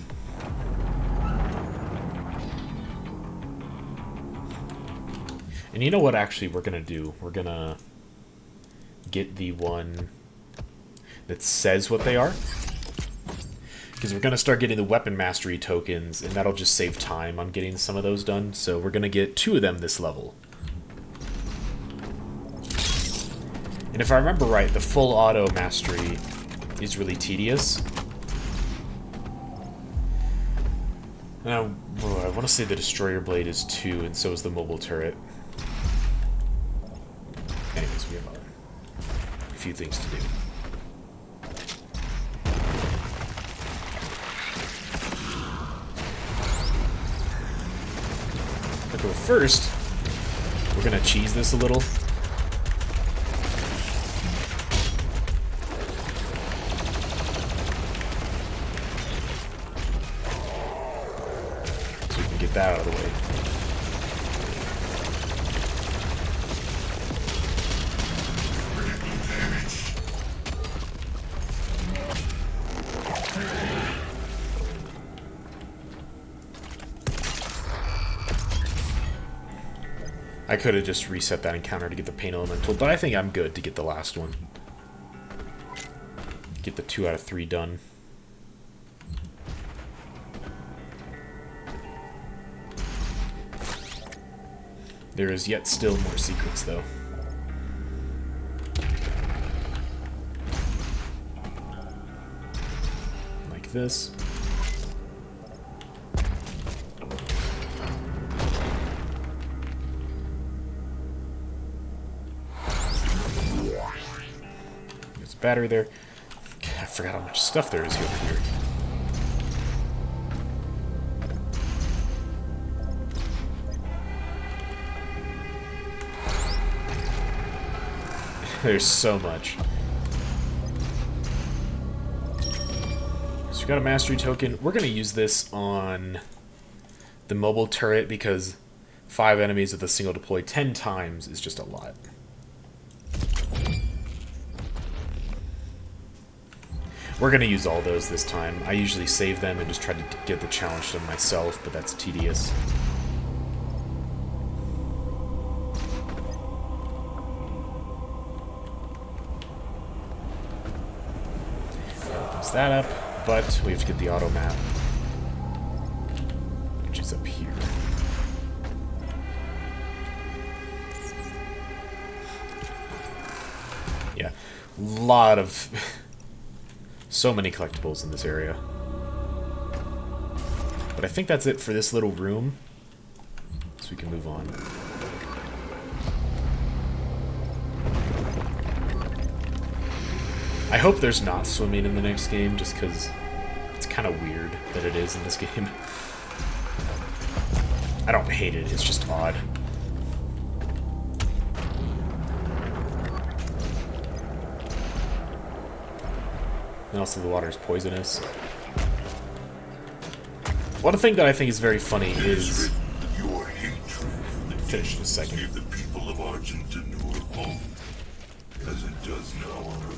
And you know what actually we're gonna do? We're gonna get the one that says what they are. Because we're gonna start getting the weapon mastery tokens, and that'll just save time on getting some of those done. So we're gonna get 2 of them this level. And if I remember right, the full auto mastery is really tedious. And I want to say the Destroyer Blade is 2, and so is the mobile turret. Anyways, we have a few things to do. Okay, well, first, we're going to cheese this a little. Get that out of the way. I could have just reset that encounter to get the Pain Elemental, but I think I'm good to get the last one. Get the 2 out of 3 done. There is yet still more secrets, though. Like this. There's a battery there. I forgot how much stuff there is over here. There's so much. So we got a mastery token. We're going to use this on the mobile turret because 5 enemies with a single deploy 10 times is just a lot. We're going to use all those this time. I usually save them and just try to get the challenge done myself, but that's tedious. That up, but we have to get the auto map, which is up here. Yeah, lot of so many collectibles in this area. But I think that's it for this little room, so we can move on. I hope there's not swimming in the next game, just because it's kind of weird that it is in this game. I don't hate it, it's just odd. And also the water is poisonous. One thing that I think is very funny is... Your hatred finish in a second. gave the people of Argent D'Nur home, as it does now on Earth.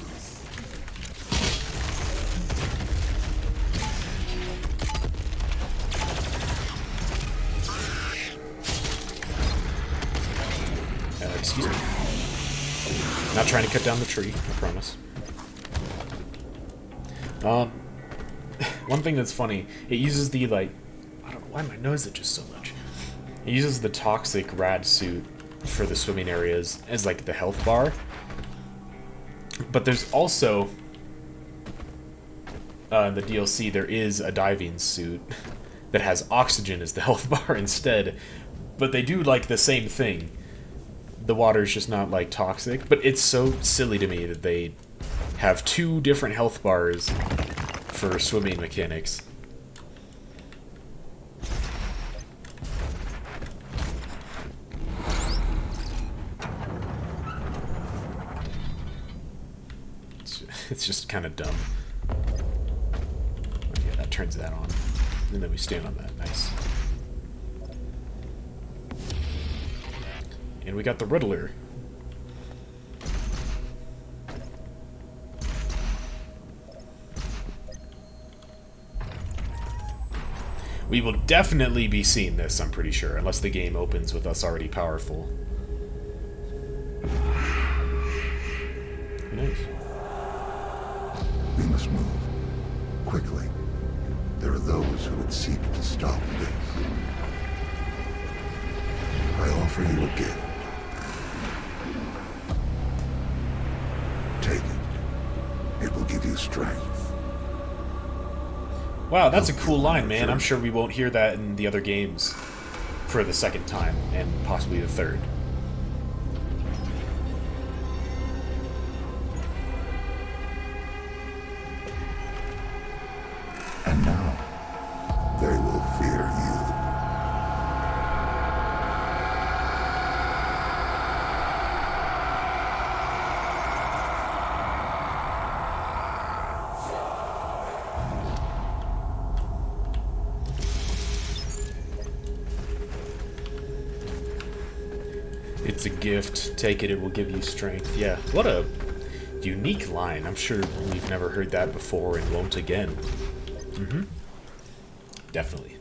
Not trying to cut down the tree, I promise. One thing that's funny, it uses the, like... I don't know why my nose itches so much. It uses the toxic rad suit for the swimming areas as, like, the health bar. But there's also... in the DLC, there is a diving suit that has oxygen as the health bar instead. But they do, like, the same thing. The water's just not, like, toxic. But it's so silly to me that they have two different health bars for swimming mechanics. It's just kind of dumb. Yeah, that turns that on. And then we stand on that. Nice. And we got the Riddler. We will definitely be seeing this, I'm pretty sure, unless the game opens with us already powerful. Who knows? We must move. Quickly. There are those who would seek to stop this. I offer you a gift. Take it. It will give you strength. Wow, that's a cool line, man. I'm sure we won't hear that in the other games for the second time, and possibly the third. And now, they will fear you. It's a gift. Take it, it will give you strength. Yeah, what a unique line. I'm sure we've never heard that before and won't again. Mm-hmm. Definitely.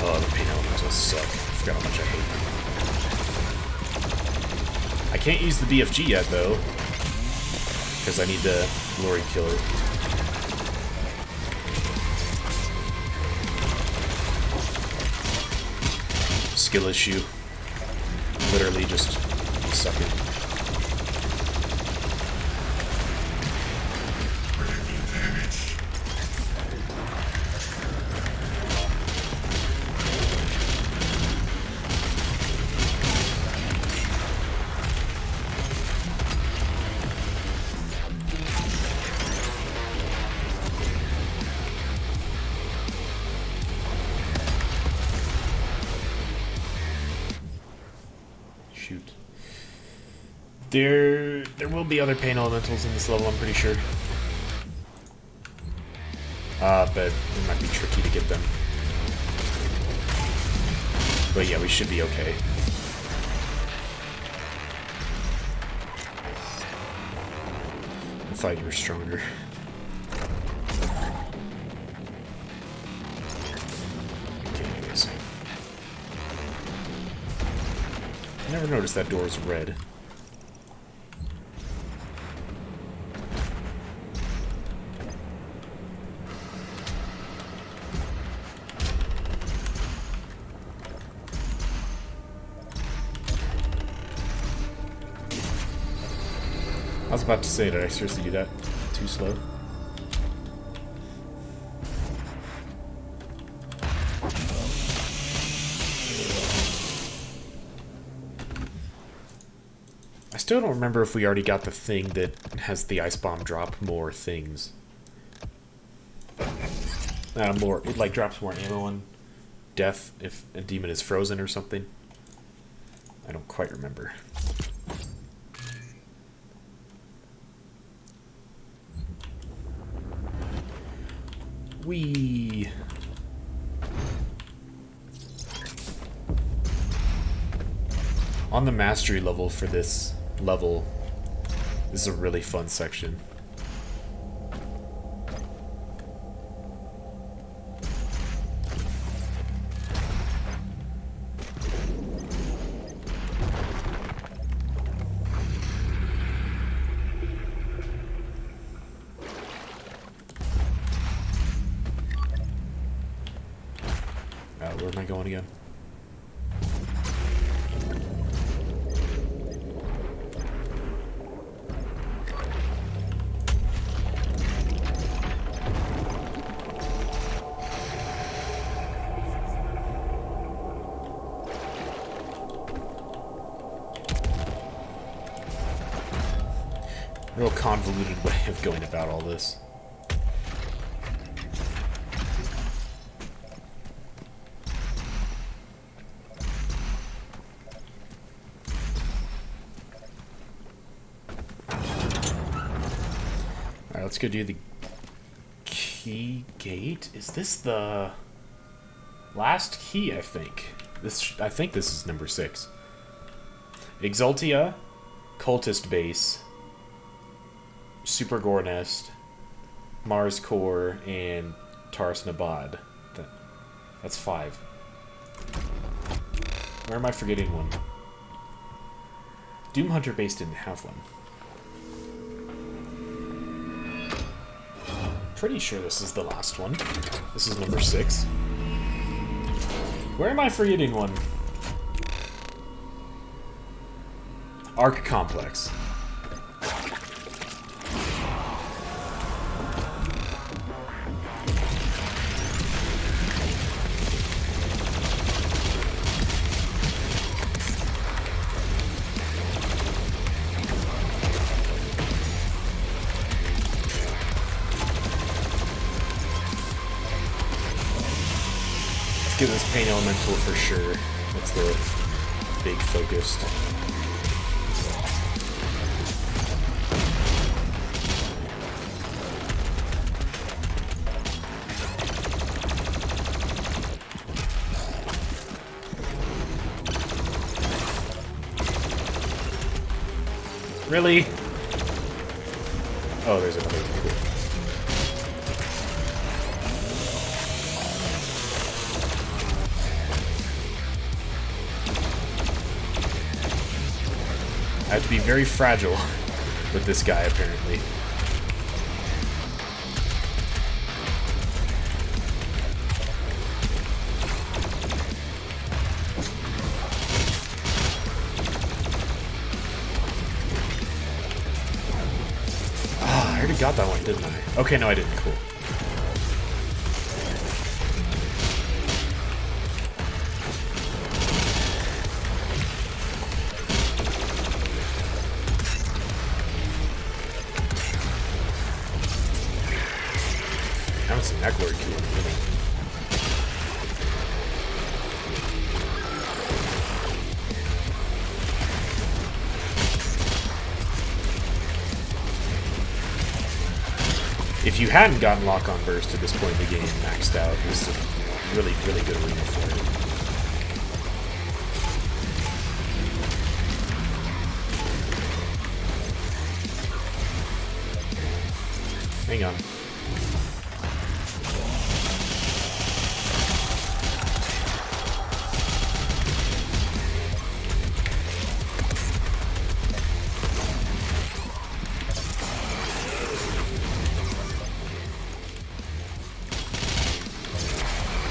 Oh, the pain elementals suck. I forgot how much I hate them. I can't use the BFG yet, though, because I need the Glory Killer. Skill issue. Literally just sucking. Shoot. There will be other pain elementals in this level, I'm pretty sure. But it might be tricky to get them. But yeah, we should be okay. I thought you were stronger. Okay, anyways. I never noticed that door is red. I was about to say, did I seriously do that too slow? I still don't remember if we already got the thing that has the ice bomb drop more things. It like drops more ammo on death if a demon is frozen or something. I don't quite remember. Whee! On the mastery level for this level. This is a really fun section. Where am I going again? Real convoluted way of going about all this. Alright, let's go do the key gate. Is this the last key, I think? I think this is number 6. Exultia, Cultist Base, Super Gore Nest, Mars Core, and Taras Nabad. That's 5. Where am I forgetting one? Doom Hunter Base didn't have one. Pretty sure this is the last one. This is number 6. Where am I forgetting one? Arc Complex. Get this Pain Elemental for sure. That's the big focus. Really? Oh, there's another one. Cool. I have to be very fragile with this guy, apparently. Ah, I already got that one, didn't I? Okay, no, I didn't. Cool. I haven't seen that glory key in a minute. If you hadn't gotten Lock-On Burst at this point in the game maxed out, this is a really, really good arena for it. Hang on.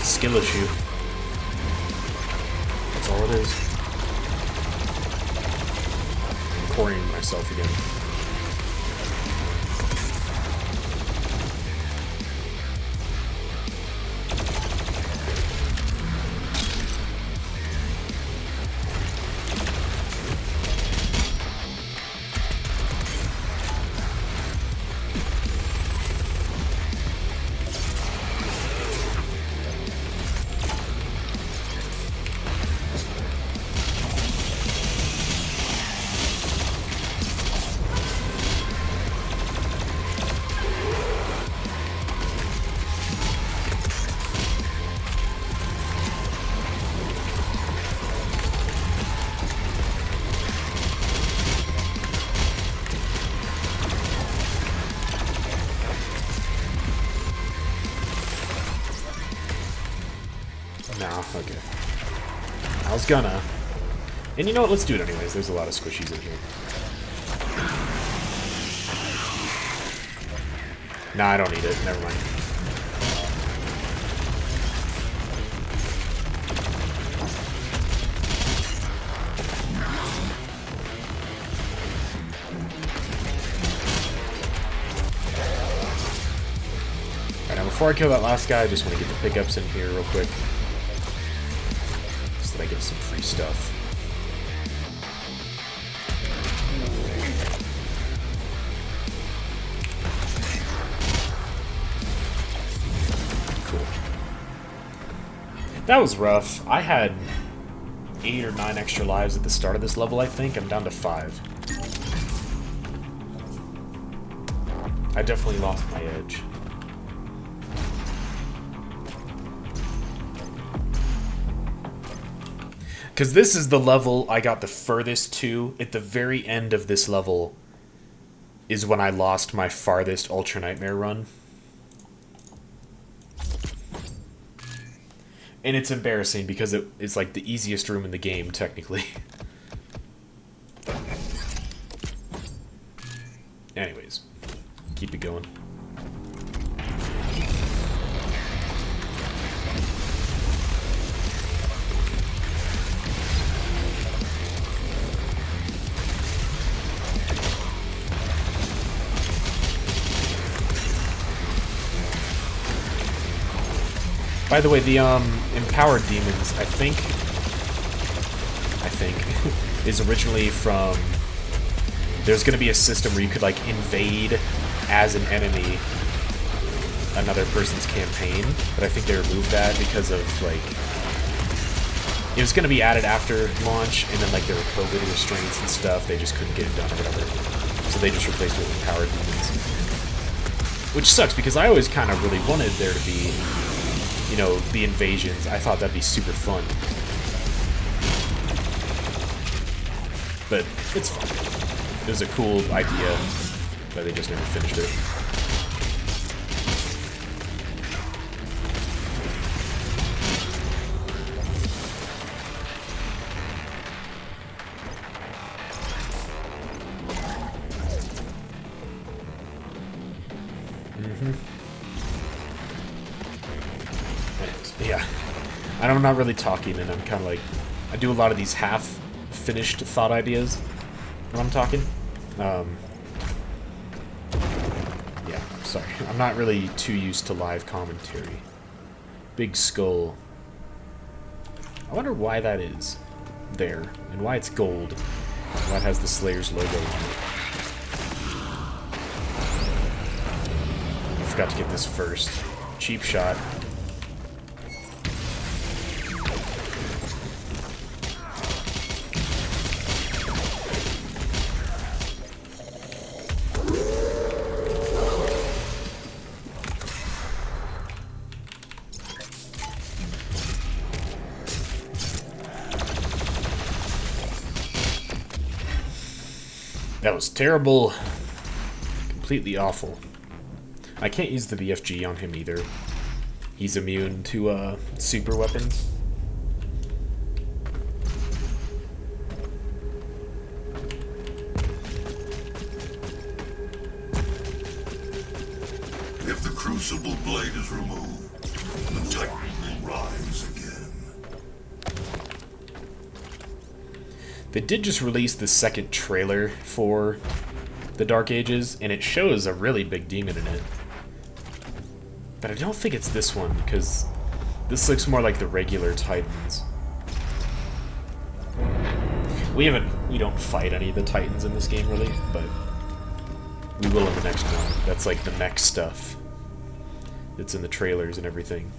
Skill issue. That's all it is. I'm coring myself again. No, okay. I was gonna. And you know what? Let's do it anyways. There's a lot of squishies in here. Nah, I don't need it. Never mind. Alright, now before I kill that last guy, I just want to get the pickups in here real quick. So that I get some free stuff. That was rough. I had 8 or 9 extra lives at the start of this level, I think. I'm down to 5. I definitely lost my edge. Because this is the level I got the furthest to. At the very end of this level is when I lost my farthest Ultra Nightmare run. And it's embarrassing because it's like the easiest room in the game, technically. Anyways, keep it going. By the way, the empowered demons, I think is originally from. There's going to be a system where you could like invade as an enemy another person's campaign, but I think they removed that because of like it was going to be added after launch, and then like there were COVID restraints and stuff. They just couldn't get it done or whatever, so they just replaced it with empowered demons, which sucks because I always kind of really wanted there to be. You know, the invasions. I thought that'd be super fun. But it's fun. It was a cool idea, but they just never finished it. Yeah, I'm not really talking, and I'm kind of like, I do a lot of these half-finished thought ideas when I'm talking. Yeah, sorry, I'm not really too used to live commentary. Big skull. I wonder why that is there, and why it's gold. Why it has the Slayer's logo on it. I forgot to get this first. Cheap shot. That was terrible. Completely awful. I can't use the BFG on him either. He's immune to super weapons. If the Crucible Blade is removed, the Titan will rise again. They did just release the second trailer for the Dark Ages, and it shows a really big demon in it. But I don't think it's this one, because this looks more like the regular Titans. We don't fight any of the Titans in this game, really, but we will in the next one. That's like the mech stuff that's in the trailers and everything.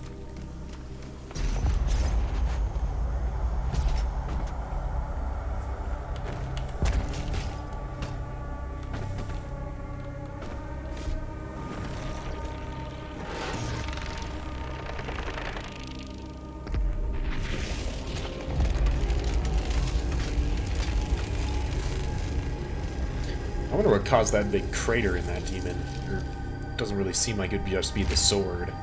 I wonder what caused that big crater in that demon. It doesn't really seem like it would just be the sword.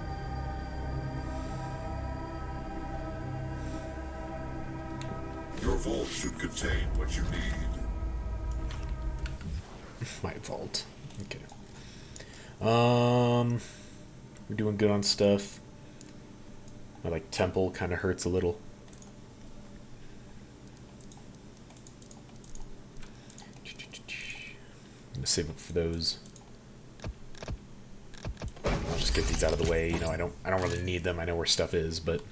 should contain what you need. My vault. Okay. We're doing good on stuff. My like temple kind of hurts a little. I'm gonna save up for those. I'll just get these out of the way. You know, I don't really need them. I know where stuff is, but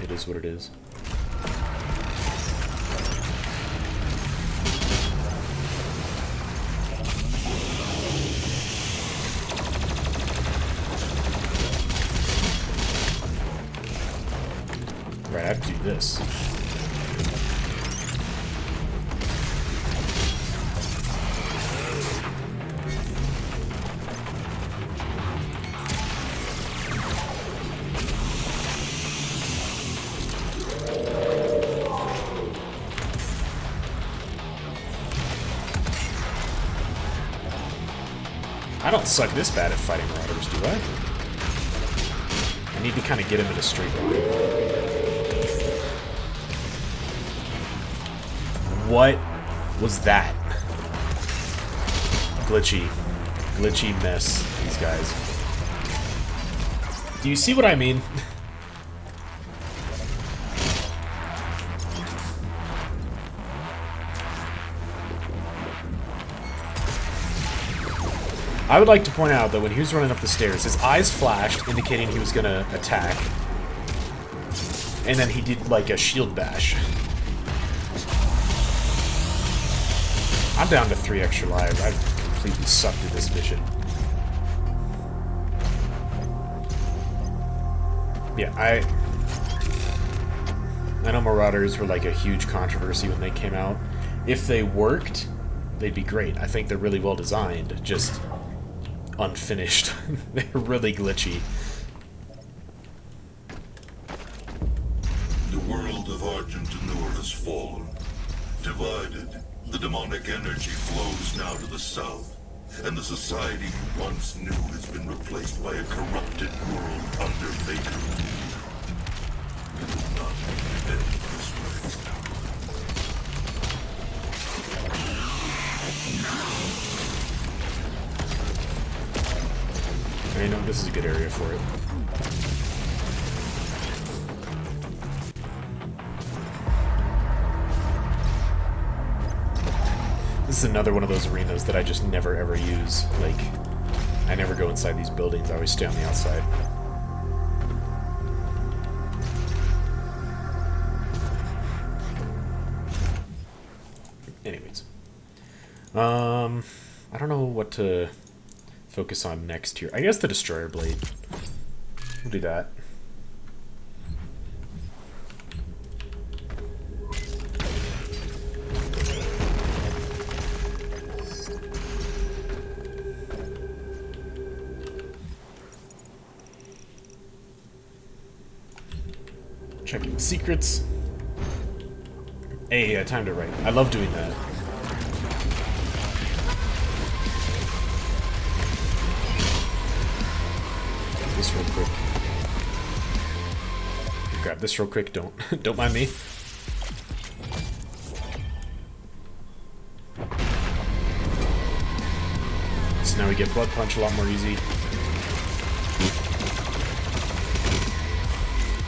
it is what it is. Right, I have to do this. I don't suck this bad at fighting Marauders, do I? I need to kind of get him in a straight line. What was that? Glitchy mess, these guys. Do you see what I mean? I would like to point out that when he was running up the stairs, his eyes flashed, indicating he was going to attack. And then he did, like, a shield bash. I'm down to 3 extra lives. I've completely sucked at this mission. Yeah, I know Marauders were, like, a huge controversy when they came out. If they worked, they'd be great. I think they're really well designed, just unfinished. They're really glitchy. The world of Argent Anur has fallen. Divided, the demonic energy flows now to the south, and the society you once knew has been replaced by a corrupted world under Maker. It will not end this way. I know this is a good area for it. This is another one of those arenas that I just never ever use. Like, I never go inside these buildings, I always stay on the outside. Anyways. I don't know what to focus on next here. I guess the Destroyer Blade. We'll do that. Checking the secrets. Hey, time to write. I love doing that. This real quick. Grab this real quick. Don't mind me. So now we get Blood Punch a lot more easy.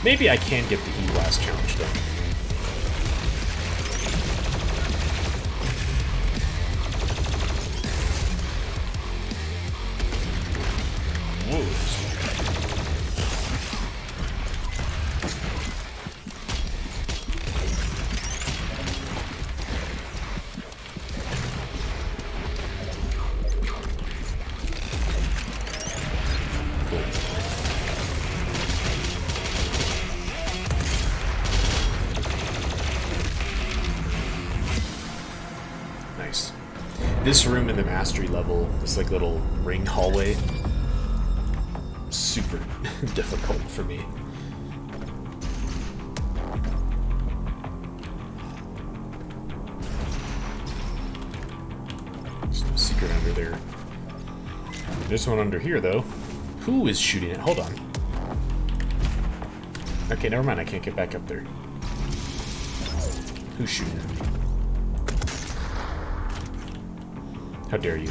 Maybe I can get the E-Blast challenge done. Whoa. Nice. This room in the mastery level, this like little ring hallway, super difficult for me. There's no secret under there. There's one under here though. Who is shooting it? Hold on. Okay, never mind. I can't get back up there. Who's shooting at me? How dare you?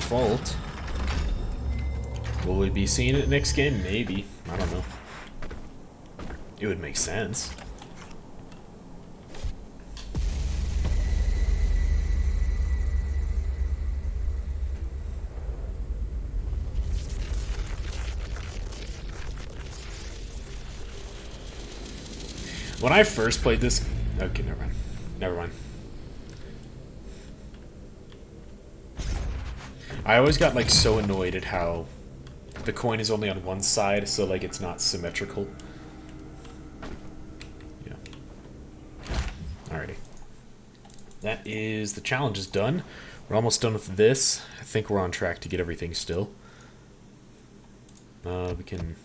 Vault. Will we be seeing it next game? Maybe. I don't know. It would make sense. When I first played this... Okay, never mind. Never mind. I always got, like, so annoyed at how the coin is only on one side, so, like, it's not symmetrical. Yeah. Alrighty. That is... the challenge is done. We're almost done with this. I think we're on track to get everything still. We can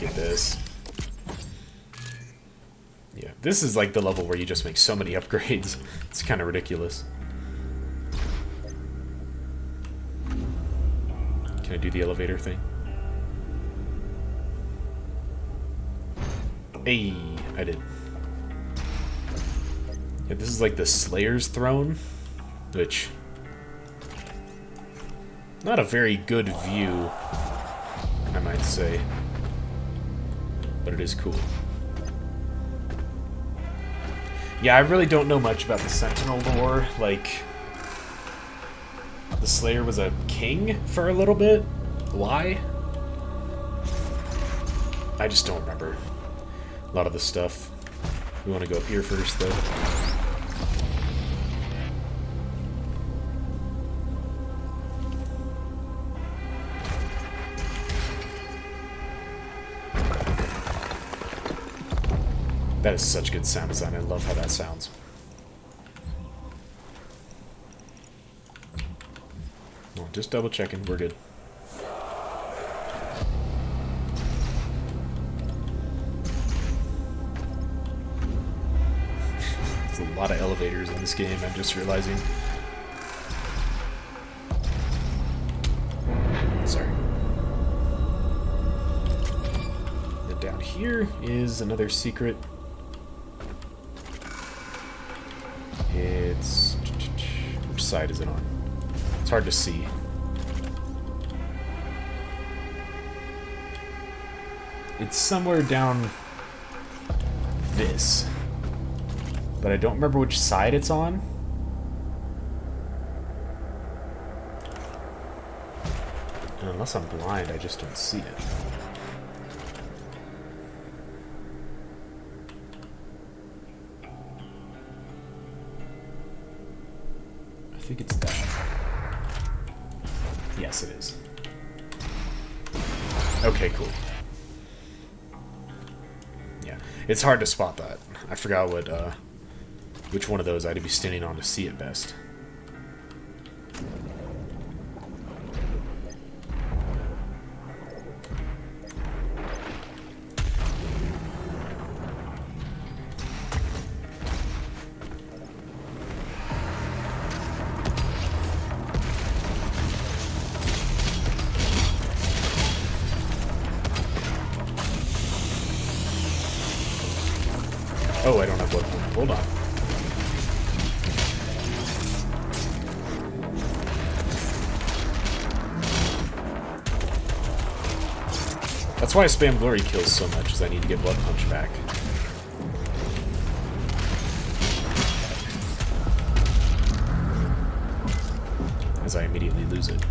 get this. Yeah, this is, like, the level where you just make so many upgrades. It's kind of ridiculous. Can I do the elevator thing? Hey, I did. Yeah, this is like the Slayer's Throne, which... not a very good view, I might say. But it is cool. Yeah, I really don't know much about the Sentinel lore, like... the Slayer was a king for a little bit? Why? I just don't remember a lot of the stuff. We want to go up here first, though. That is such good sound design. I love how that sounds. Just double checking, we're good. There's a lot of elevators in this game, I'm just realizing. Sorry. And down here is another secret. It's... which side is it on? It's hard to see. It's somewhere down this. But I don't remember which side it's on. And unless I'm blind, I just don't see it. I think it's that. Yes, it is. Okay, cool. Yeah, it's hard to spot that. I forgot what, which one of those I had to be standing on to see it best. Oh, I don't have blood. Hold on. That's why I spam Glory Kills so much, is I need to get Blood Punch back. As I immediately lose it.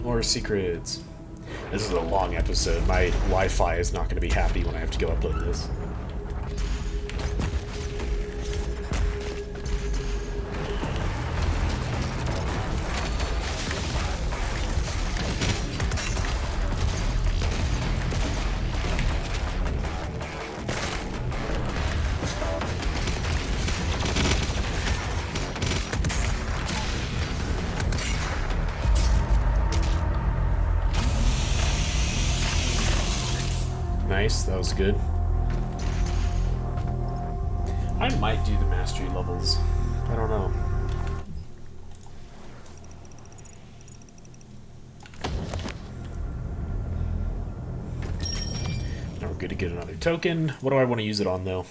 More secrets. This is a long episode. My Wi-Fi is not going to be happy when I have to go upload this. Nice, that was good. I might do the mastery levels. I don't know. Now we're good to get another token. What do I want to use it on, though?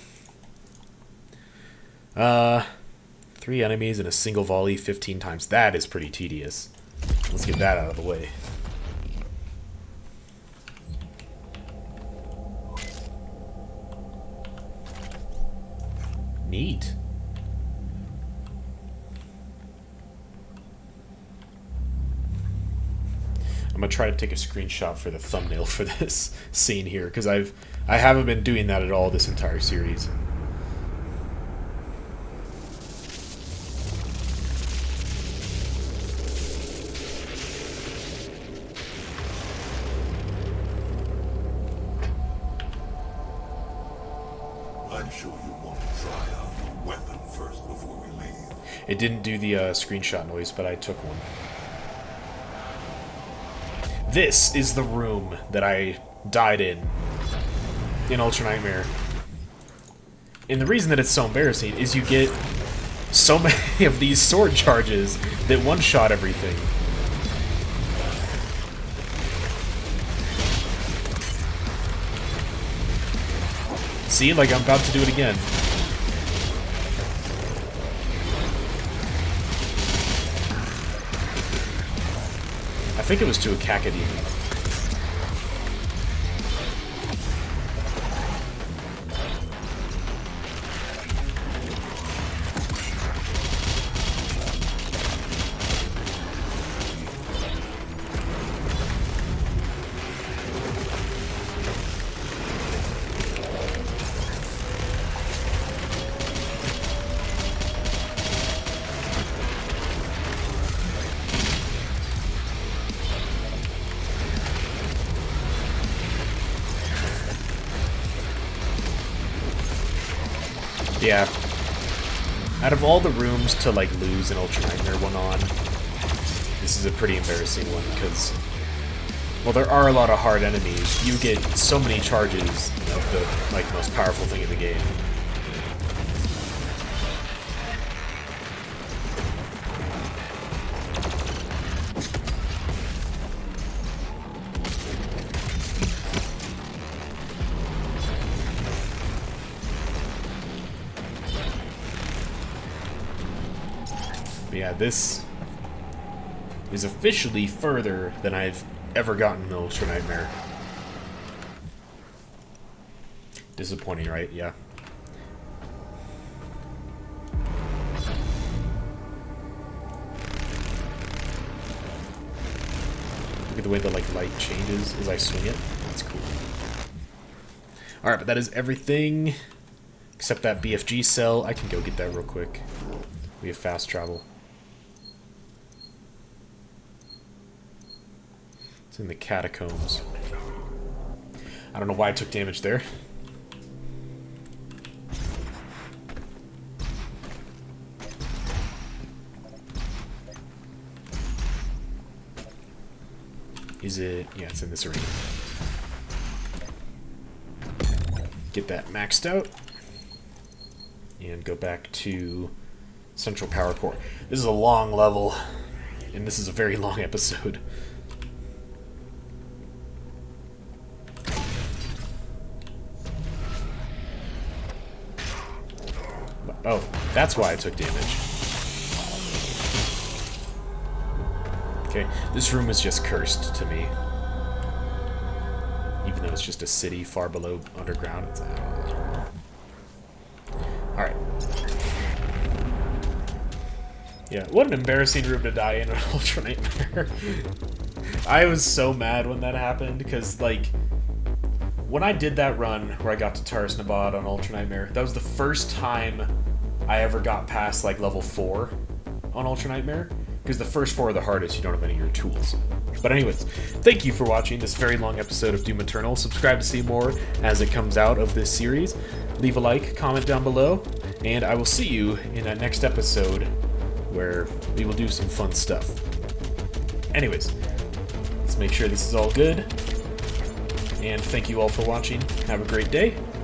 3 enemies in a single volley 15 times. That is pretty tedious. Let's get that out of the way. Neat. I'm gonna try to take a screenshot for the thumbnail for this scene here, because I haven't been doing that at all this entire series. I'm sure you want to try out your weapon first before we leave. It didn't do the screenshot noise, but I took one. This is the room that I died in Ultra Nightmare. And the reason that it's so embarrassing is you get so many of these sword charges that one-shot everything. See, like I'm about to do it again. I think it was to a Cacodemon. Yeah. Out of all the rooms to, like, lose an Ultra Nightmare one on, this is a pretty embarrassing one, because, well, there are a lot of hard enemies. You get so many charges of the, like, most powerful thing in the game. Yeah, this is officially further than I've ever gotten in Ultra Nightmare. Disappointing, right? Yeah. Look at the way the light changes as I swing it. That's cool. Alright, but that is everything except that BFG cell. I can go get that real quick. We have fast travel. It's in the catacombs. I don't know why I took damage there. Is it? Yeah, it's in this arena. Get that maxed out. And go back to Central Power Core. This is a long level, and this is a very long episode. Oh, that's why I took damage. Okay, this room is just cursed to me. Even though it's just a city far below underground. It's alright. Yeah, what an embarrassing room to die in an Ultra Nightmare. I was so mad when that happened, because, like, when I did that run where I got to Taurus Nabad on Ultra Nightmare, that was the first time I ever got past, like, level 4 on Ultra Nightmare, because the first 4 are the hardest, you don't have any of your tools. But anyways, thank you for watching this very long episode of Doom Eternal. Subscribe to see more as it comes out of this series. Leave a like, comment down below, and I will see you in that next episode where we will do some fun stuff. Anyways, let's make sure this is all good, and thank you all for watching. Have a great day,